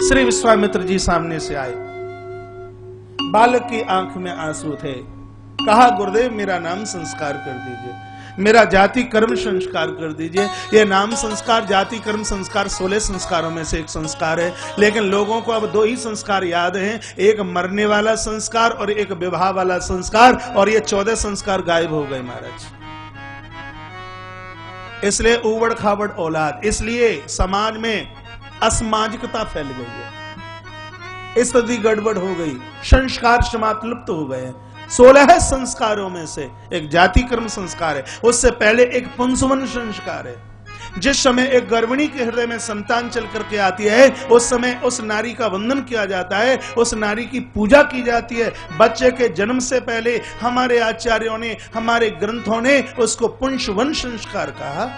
श्री विश्वामित्र जी सामने से आए, बालक की आंख में आंसू थे। कहा गुरुदेव मेरा नाम संस्कार कर दीजिए, मेरा जाति कर्म संस्कार कर दीजिए। यह नाम संस्कार, जाति कर्म संस्कार 16 संस्कारों में से एक संस्कार है, लेकिन लोगों को अब 2 ही संस्कार याद हैं, एक मरने वाला संस्कार और एक विवाह वाला संस्कार, और ये 14 संस्कार गायब हो गए महाराज। इसलिए उबड़ खाबड़ औलाद, इसलिए समाज में असामाजिकता फैल गई है, स्थिति गड़बड़ हो गई, संस्कार समाप्त लुप्त हो गए। 16 संस्कारों में से एक जाति कर्म संस्कार है, उससे पहले एक पुंसवन संस्कार है। जिस समय एक गर्भिणी के हृदय में संतान चल करके आती है उस समय उस नारी का वंदन किया जाता है, उस नारी की पूजा की जाती है। बच्चे के जन्म से पहले हमारे आचार्यों ने, हमारे ग्रंथों ने उसको पुंसवन संस्कार कहा।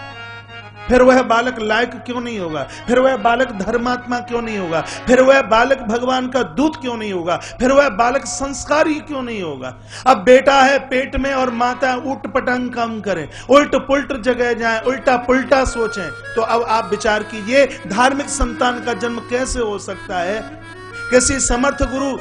फिर वह बालक लायक क्यों नहीं होगा, फिर वह बालक धर्मात्मा क्यों नहीं होगा, फिर वह बालक भगवान का दूत क्यों नहीं होगा, फिर वह बालक संस्कारी क्यों नहीं होगा। अब बेटा है पेट में और माता उठ पटांग काम करे, उल्ट पुल्ट जगह जाए, उल्टा पुल्टा सोचें, तो अब आप विचार कीजिए धार्मिक संतान का जन्म कैसे हो सकता है। किसी समर्थ गुरु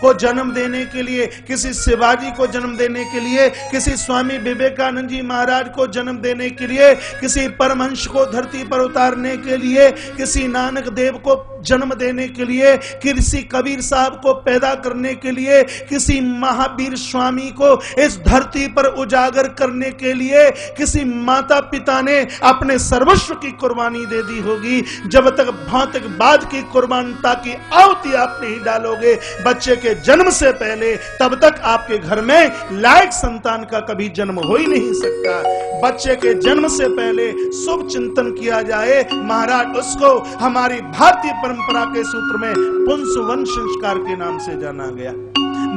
को जन्म देने के लिए, किसी शिवाजी को जन्म देने के लिए, किसी स्वामी विवेकानंद जी महाराज को जन्म देने के लिए, किसी परमहंस को धरती पर उतारने के लिए, किसी नानक देव को जन्म देने के लिए, किसी कबीर साहब को पैदा करने के लिए, किसी महावीर स्वामी को इस धरती पर उजागर करने के लिए किसी माता पिता ने अपने सर्वस्व की कुर्बानी दे दी होगी। जब तक भौतिकवाद की कुर्बानता की आहुति आप नहीं डालोगे बच्चे के जन्म से पहले, तब तक आपके घर में लायक संतान का कभी जन्म हो ही नहीं सकता। बच्चे के जन्म से पहले शुभ चिंतन किया जाए महाराज, उसको हमारी भारतीय परंपरा के सूत्र में पुंसवन संस्कार के नाम से जाना गया।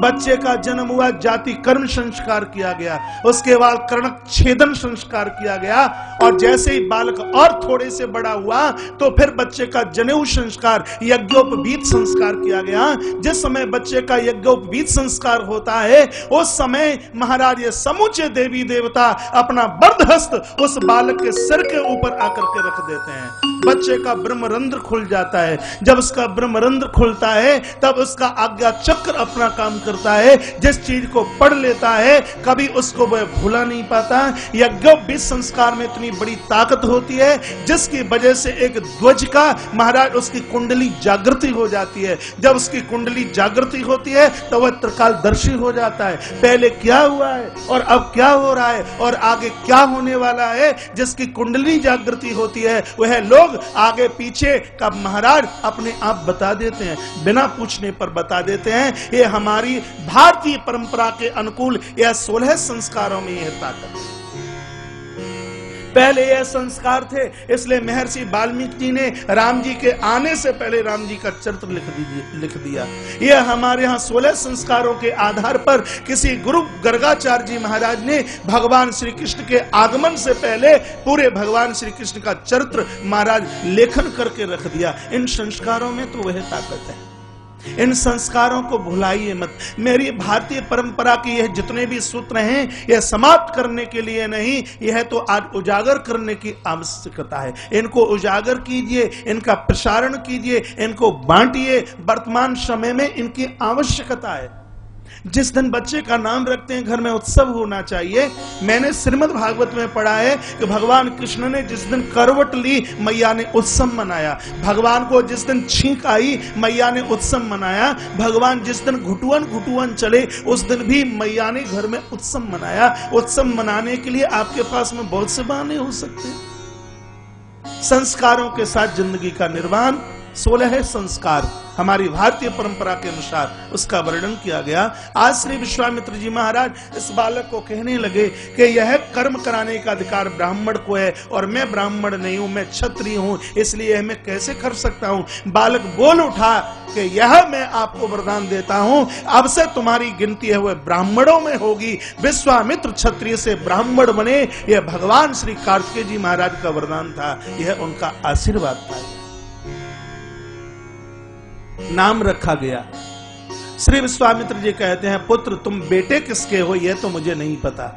बच्चे का जन्म हुआ, जाति कर्म संस्कार किया गया, उसके बाद कर्णक छेदन संस्कार किया गया, और जैसे ही बालक और थोड़े से बड़ा हुआ तो फिर बच्चे का जनेऊ संस्कार, यज्ञोपवीत संस्कार किया गया। जिस समय बच्चे का यज्ञोपवीत संस्कार होता है उस समय महाराज ये समूचे देवी देवता अपना वरद हस्त उस बालक के सिर के ऊपर आकर के रख देते हैं। बच्चे का ब्रह्मरंध्र खुल जाता है, जब उसका ब्रह्मरंध्र खुलता है तब उसका आज्ञा चक्र अपना काम करता है। जिस चीज को पढ़ लेता है कभी उसको वह भूला नहीं पाता। यज्ञोपवीत संस्कार में इतनी बड़ी ताकत होती है जिसकी वजह से एक ध्वज का महाराज उसकी कुंडली जागृति हो जाती है। जब उसकी कुंडली जागृति होती है तो वह त्रिकालदर्शी हो जाता है, पहले क्या हुआ है और अब क्या हो रहा है और आगे क्या होने वाला है। जिसकी कुंडली जागृति होती है वह लोग आगे पीछे का महाराज अपने आप बता देते हैं, बिना पूछने पर बता देते हैं। ये हमारी भारतीय परंपरा के अनुकूल यह 16 संस्कारों में यह ताकत है। पहले यह संस्कार थे, इसलिए महर्षि वाल्मीकि जी ने राम जी के आने से पहले राम जी का चरित्र लिख दिया। यह हमारे यहाँ 16 संस्कारों के आधार पर किसी गुरु गर्गाचार्य जी महाराज ने भगवान श्री कृष्ण के आगमन से पहले पूरे भगवान श्री कृष्ण का चरित्र महाराज लेखन करके रख दिया। इन संस्कारों में तो वह ताकत है, इन संस्कारों को भुलाइए मत। मेरी भारतीय परंपरा के यह जितने भी सूत्र हैं, यह समाप्त करने के लिए नहीं, यह तो आज उजागर करने की आवश्यकता है। इनको उजागर कीजिए, इनका प्रसारण कीजिए, इनको बांटिए। वर्तमान समय में इनकी आवश्यकता है। जिस दिन बच्चे का नाम रखते हैं घर में उत्सव होना चाहिए। मैंने श्रीमद् भागवत में पढ़ा है कि भगवान कृष्ण ने जिस दिन करवट ली मैया ने उत्सव मनाया। भगवान को जिस दिन छींक आई मैया ने उत्सव मनाया। भगवान जिस दिन घुटुअन चले उस दिन भी मैया ने घर में उत्सव मनाया। उत्सव मनाने के लिए आपके पास में बहुत से बहाने हो सकते हैं। संस्कारों के साथ जिंदगी का निर्माण 16 संस्कार हमारी भारतीय परंपरा के अनुसार उसका वर्णन किया गया। आज श्री विश्वामित्र जी महाराज इस बालक को कहने लगे कि यह कर्म कराने का अधिकार ब्राह्मण को है और मैं ब्राह्मण नहीं हूं, मैं क्षत्रिय हूं, इसलिए मैं कैसे कर सकता हूं। बालक बोल उठा कि यह मैं आपको वरदान देता हूं, अब से तुम्हारी गिनती है वह ब्राह्मणों में होगी। विश्वामित्र क्षत्रिय से ब्राह्मण बने, यह भगवान श्री कार्तिकेय जी महाराज का वरदान था, यह उनका आशीर्वाद था। नाम रखा गया। श्री विश्वामित्र जी कहते हैं, पुत्र तुम बेटे किसके हो यह तो मुझे नहीं पता,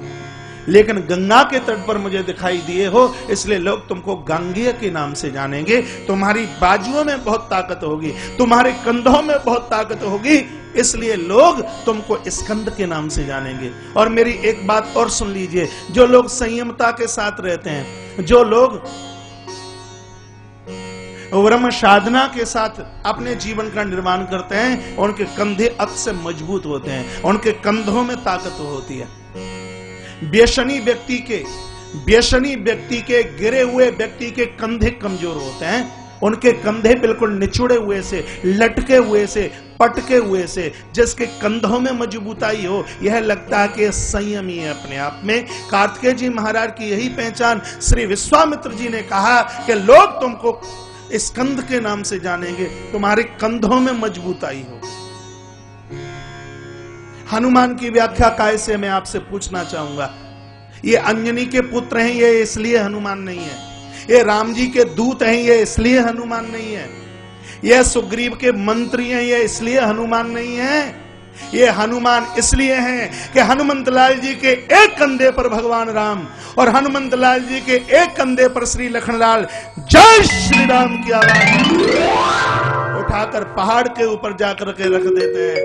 लेकिन गंगा के तट पर मुझे दिखाई दिए हो, इसलिए लोग तुमको गांगेय के नाम से जानेंगे। तुम्हारी बाजुओं में बहुत ताकत होगी, तुम्हारे कंधों में बहुत ताकत होगी, इसलिए लोग तुमको स्कंद के नाम से जानेंगे। और मेरी एक बात और सुन लीजिए, जो लोग संयमता के साथ रहते हैं, जो लोग ब्रह्म साधना के साथ अपने जीवन का निर्माण करते हैं, उनके कंधे अक्सर मजबूत होते हैं, उनके कंधों में ताकत होती है। व्यसनी व्यक्ति के गिरे हुए व्यक्ति के कंधे कमजोर होते हैं, उनके कंधे बिल्कुल निचुड़े हुए से, लटके हुए से, पटके हुए से। जिसके कंधों में मजबूताई हो, यह लगता है कि संयमी है अपने आप में। कार्तिकेय जी महाराज की यही पहचान श्री विश्वामित्र जी ने कहा कि लोग तुमको स्कंद के नाम से जानेंगे, तुम्हारे कंधों में मजबूताई हो। हनुमान की व्याख्या कैसे मैं आपसे पूछना चाहूंगा। ये अंजनी के पुत्र हैं, ये इसलिए हनुमान नहीं है। ये राम जी के दूत हैं, ये इसलिए हनुमान नहीं है। ये सुग्रीव के मंत्री हैं, ये इसलिए हनुमान नहीं है। ये हनुमान इसलिए हैं कि हनुमंत लाल जी के एक कंधे पर भगवान राम और हनुमंत लाल जी के एक कंधे पर श्री लखनलाल जय श्री राम की आवाज उठाकर पहाड़ के ऊपर जाकर के रख देते हैं।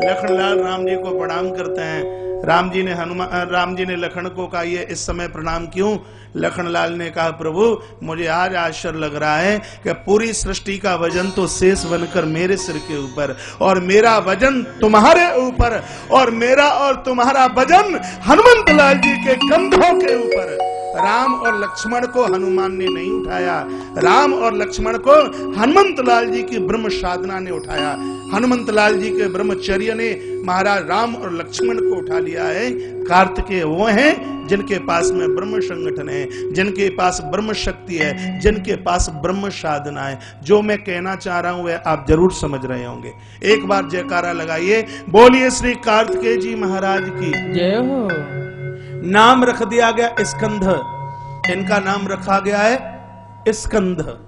लखनलाल राम जी को प्रणाम करते हैं। राम जी ने लखन को कहा, ये इस समय प्रणाम क्यों? लखनलाल ने कहा, प्रभु मुझे आज आश्चर्य लग रहा है कि पूरी सृष्टि का वजन तो शेष बनकर मेरे सिर के ऊपर और मेरा वजन तुम्हारे ऊपर और मेरा और तुम्हारा वजन हनुमंत लाल जी के कंधों के ऊपर। राम और लक्ष्मण को हनुमान ने नहीं उठाया, राम और लक्ष्मण को हनुमंत लाल जी की ब्रह्म साधना ने उठाया। हनुमंत लाल जी के ब्रह्मचर्य ने महाराज राम और लक्ष्मण को उठा लिया है। कार्तिकेय वो हैं जिनके पास में ब्रह्म संगठन है, जिनके पास ब्रह्म शक्ति है, जिनके पास ब्रह्म साधना है। जो मैं कहना चाह रहा हूं वह आप जरूर समझ रहे होंगे। एक बार जयकारा लगाइए, बोलिए श्री कार्तिकेय जी महाराज की जय हो। नाम रख दिया गया स्कंध, इनका नाम रखा गया है स्कंध।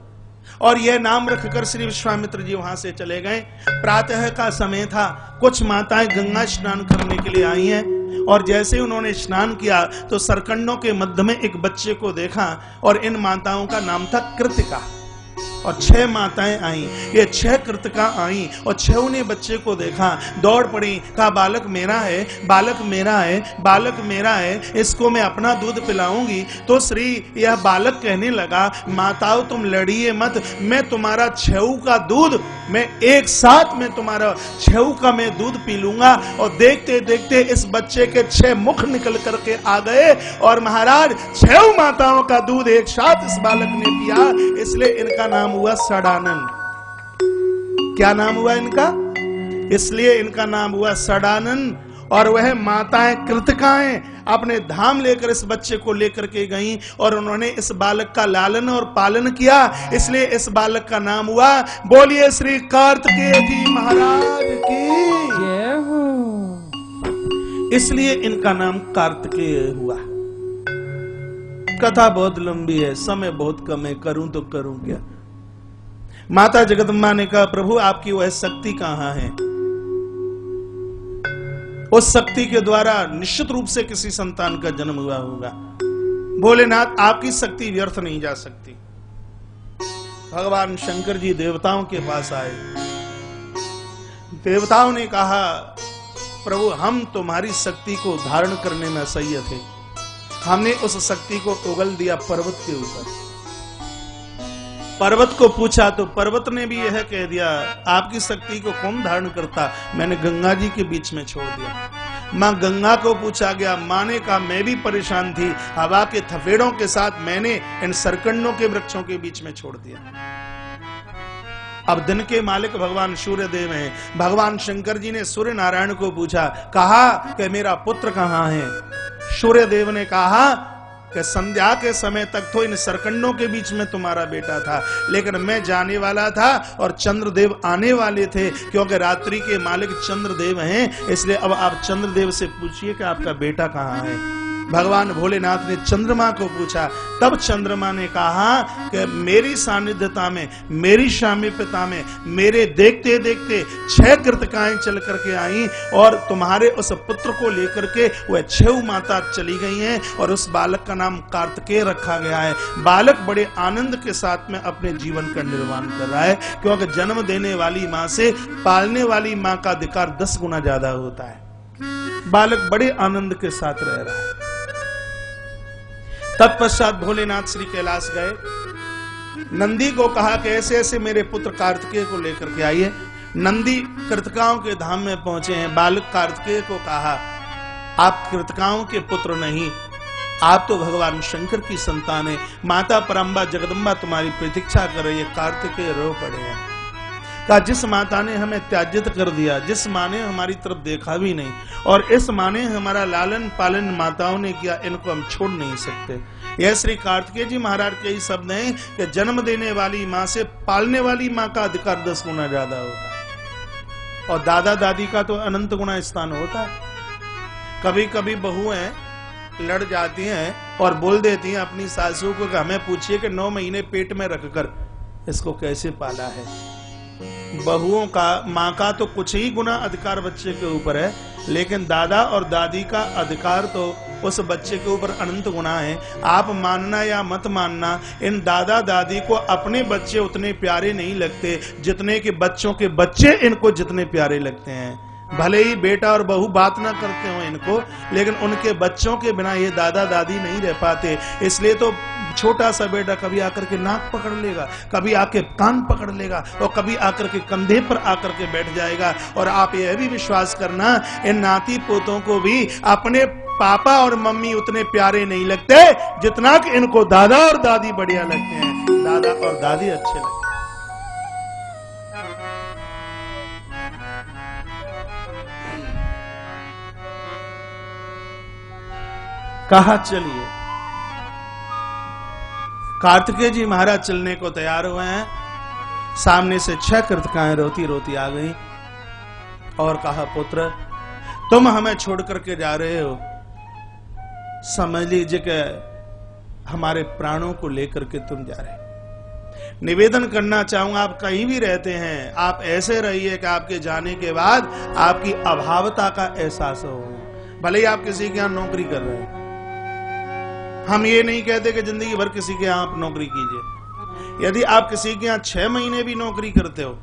और यह नाम रखकर श्री विश्वामित्र जी वहां से चले गए। प्रातः का समय था, कुछ माताएं गंगा स्नान करने के लिए आई हैं और जैसे उन्होंने स्नान किया तो सरकंडों के मध्य में एक बच्चे को देखा और इन माताओं का नाम था कृतिका। और 6 माताएं आई, ये 6 कृतिका आई और 6 ने बच्चे को देखा, दौड़ पड़ी, कहा बालक मेरा है, बालक मेरा है, बालक मेरा है, इसको मैं अपना दूध पिलाऊंगी। तो श्री यह बालक कहने लगा, माताओं तुम लड़िए मत, मैं तुम्हारा 6 का दूध, मैं एक साथ में तुम्हारा 6 का मैं दूध पी लूंगा। और देखते देखते इस बच्चे के 6 मुख निकल करके आ गए और महाराज 6 माताओं का दूध एक साथ इस बालक ने पिया। इसलिए इनका नाम हुआ सडानन। क्या नाम हुआ इनका? इसलिए इनका नाम हुआ सडानन। और वह माताएं कृतकाएं अपने धाम लेकर इस बच्चे को लेकर के गईं और उन्होंने इस बालक का लालन और पालन किया, इसलिए इस बालक का नाम हुआ, बोलिए श्री कार्तिकेय जी महाराज की जय हो। इसलिए इनका नाम कार्तिकेय हुआ। कथा बहुत लंबी है, समय बहुत कम है, करूं तो करूं क्या। माता जगदम्बा ने कहा, प्रभु आपकी वह शक्ति कहां है? उस शक्ति के द्वारा निश्चित रूप से किसी संतान का जन्म हुआ होगा। भोलेनाथ आपकी शक्ति व्यर्थ नहीं जा सकती। भगवान शंकर जी देवताओं के पास आए। देवताओं ने कहा, प्रभु हम तुम्हारी शक्ति को धारण करने में असह्य थे, हमने उस शक्ति को उगल दिया पर्वत के ऊपर। पर्वत को पूछा तो पर्वत ने भी यह कह दिया, आपकी शक्ति को कौन धारण करता, मैंने गंगा जी के बीच में छोड़ दिया। मां गंगा को पूछा गया, मां ने कहा मैं भी परेशान थी, हवा के थपेड़ों के साथ मैंने इन सरकंडों के वृक्षों के बीच में छोड़ दिया। अब दिन के मालिक भगवान सूर्य देव हैं। भगवान शंकर जी ने सूर्य नारायण को पूछा, कहा कि मेरा पुत्र कहां है? सूर्य देव ने कहा कि संध्या के समय तक तो इन सरकंडों के बीच में तुम्हारा बेटा था, लेकिन मैं जाने वाला था और चंद्रदेव आने वाले थे, क्योंकि रात्रि के मालिक चंद्रदेव हैं, इसलिए अब आप चंद्रदेव से पूछिए कि आपका बेटा कहां है। भगवान भोलेनाथ ने चंद्रमा को पूछा, तब चंद्रमा ने कहा कि मेरी सानिध्यता में, मेरी सामीप्यता में, मेरे देखते देखते 6 कृतिकाएं चल करके आई और तुम्हारे उस पुत्र को लेकर के वह 6 माता चली गई हैं और उस बालक का नाम कार्तिकेय रखा गया है। बालक बड़े आनंद के साथ में अपने जीवन का निर्वाह कर रहा है, क्योंकि जन्म देने वाली मां से पालने वाली मां का अधिकार 10 गुना ज्यादा होता है। बालक बड़े आनंद के साथ रह रहा है। तत्पश्चात भोलेनाथ श्री कैलाश गए। नंदी को कहा कि ऐसे ऐसे मेरे पुत्र कार्तिकेय को लेकर के आइए। नंदी कृतिकाओं के धाम में पहुंचे हैं। बालक कार्तिकेय को कहा, आप कृतिकाओं के पुत्र नहीं, आप तो भगवान शंकर की संतान है। माता परम्बा जगदम्बा तुम्हारी प्रतीक्षा कर रही है। कार्तिकेय रो पड़े हैं। कहा, जिस माता ने हमें त्याजित कर दिया, जिस माँ ने हमारी तरफ देखा भी नहीं, और इस माँ ने हमारा लालन पालन माताओं ने किया, इनको हम छोड़ नहीं सकते। यह श्री कार्तिकेय जी महाराज के ही शब्द हैं कि जन्म देने वाली माँ से पालने वाली माँ का अधिकार 10 गुना ज्यादा होता है, और दादा दादी का तो अनंत गुना स्थान होता है। कभी कभी बहुएं लड़ जाती हैं और बोल देती हैं अपनी सासू को कि हमें पूछिए कि 9 महीने पेट में रखकर इसको कैसे पाला है। बहुओं का, माँ का तो कुछ ही गुना अधिकार बच्चे के ऊपर है, लेकिन दादा और दादी का अधिकार तो उस बच्चे के ऊपर अनंत गुना है। आप मानना या मत मानना, इन दादा दादी को अपने बच्चे उतने प्यारे नहीं लगते जितने कि बच्चों के बच्चे इनको जितने प्यारे लगते हैं। भले ही बेटा और बहू बात ना करते हो इनको, लेकिन उनके बच्चों के बिना ये दादा दादी नहीं रह पाते। इसलिए तो छोटा सा बेटा कभी आकर के नाक पकड़ लेगा, कभी आके कान पकड़ लेगा, और कभी आकर के कंधे पर आकर के बैठ जाएगा। और आप यह भी विश्वास करना, इन नाती पोतों को भी अपने पापा और मम्मी उतने प्यारे नहीं लगते जितना कि इनको दादा और दादी बढ़िया लगते हैं। दादा और दादी अच्छे लगते हैं। कहा, चलिए। कार्तिकेय जी महाराज चलने को तैयार हुए हैं। सामने से 6 कृतिकाएं रोती रोती आ गई और कहा, पुत्र तुम हमें छोड़ करके जा रहे हो, समझ लीजिए कि हमारे प्राणों को लेकर के तुम जा रहे हो। निवेदन करना चाहूंगा, आप कहीं भी रहते हैं, आप ऐसे रहिए कि आपके जाने के बाद आपकी अभावता का एहसास हो। भले ही आप किसी के यहाँ नौकरी कर रहे हैं, हम ये नहीं कहते कि जिंदगी भर किसी के यहाँ आप नौकरी कीजिए। यदि आप किसी के यहाँ 6 महीने भी नौकरी करते हो,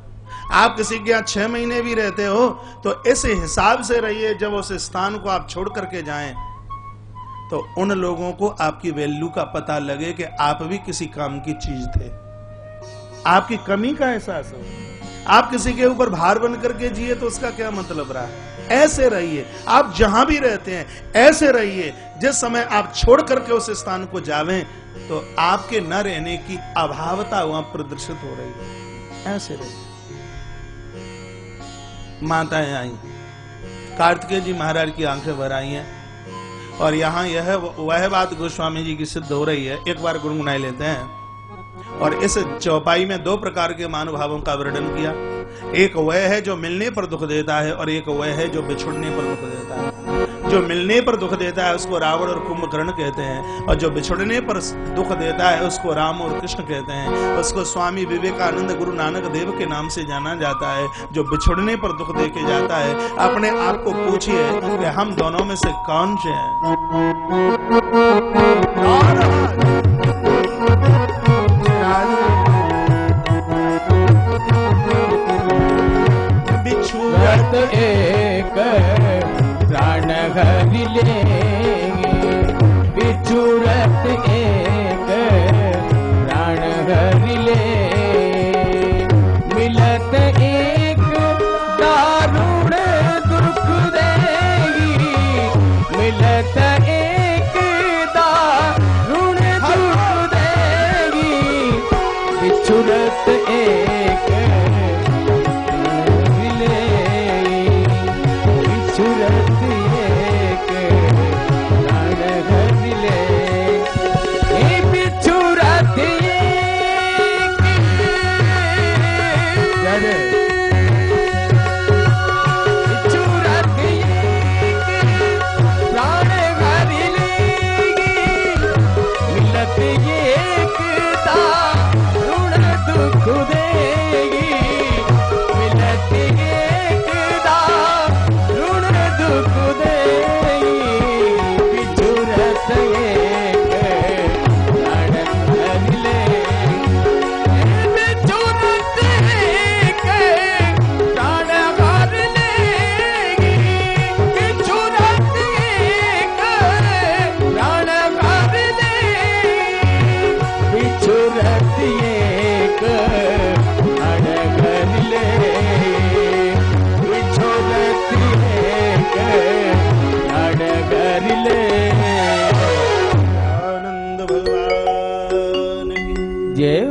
आप किसी के यहाँ 6 महीने भी रहते हो, तो इस हिसाब से रहिए जब उस स्थान को आप छोड़ करके जाएं तो उन लोगों को आपकी वैल्यू का पता लगे कि आप भी किसी काम की चीज थे, आपकी कमी का एहसास हो। आप किसी के ऊपर भार बन करके जिए तो उसका क्या मतलब रहा। ऐसे रहिए, आप जहां भी रहते हैं ऐसे रहिए। जिस समय आप छोड़ करके उस स्थान को जावें तो आपके न रहने की अभावता वहां प्रदर्शित हो रही है। ऐसे रहिए। माताएं आई, कार्तिकेय जी महाराज की आंखें भर आई हैं और यहाँ यह वह बात गोस्वामी जी की सिद्ध हो रही है। एक बार गुनगुनाए लेते हैं। और इस चौपाई में दो प्रकार के महानुभावों का वर्णन किया। एक वह है जो मिलने पर दुख देता है और एक वह है जो बिछुड़ने पर दुख देता है। जो मिलने पर दुख देता है उसको रावण और कुंभकर्ण कहते हैं और जो बिछुड़ने पर दुख देता है उसको राम और कृष्ण कहते हैं। उसको स्वामी विवेकानंद गुरु नानक देव के नाम से जाना जाता है। जो बिछुड़ने पर दुख दे के जाता है, अपने आप को पूछिए कि हम दोनों में से कौन से हैं। बिछुड़त एक प्राण हरि लेंगे, बिछुड़त एक प्राण हरि लेंगे, मिलत एक दारुण दुख देगी, मिलत एक दारुण दुख देगी, बिछुड़त एक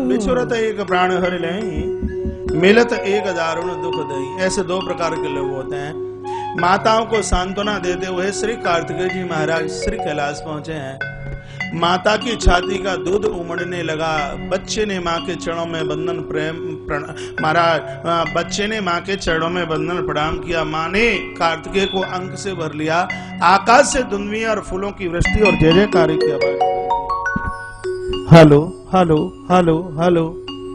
बिछुड़त एक प्राण हरि लें, मिलत एक दारुण दुख दई। ऐसे दो प्रकार के लोग होते हैं। माताओं को सांत्वना देते हुए श्री कार्तिकेय जी महाराज श्री कैलाश पहुंचे हैं। माता की छाती का दूध उमड़ने लगा। बच्चे ने माँ के चरणों में बंधन महाराज बच्चे ने माँ के चरणों में बंधन प्रणाम किया। माँ ने कार्तिकेय को अंक से भर लिया। आकाश से दुनिया और फूलों की वृष्टि और जय जयकार की आवाज। Hello hello hello hello.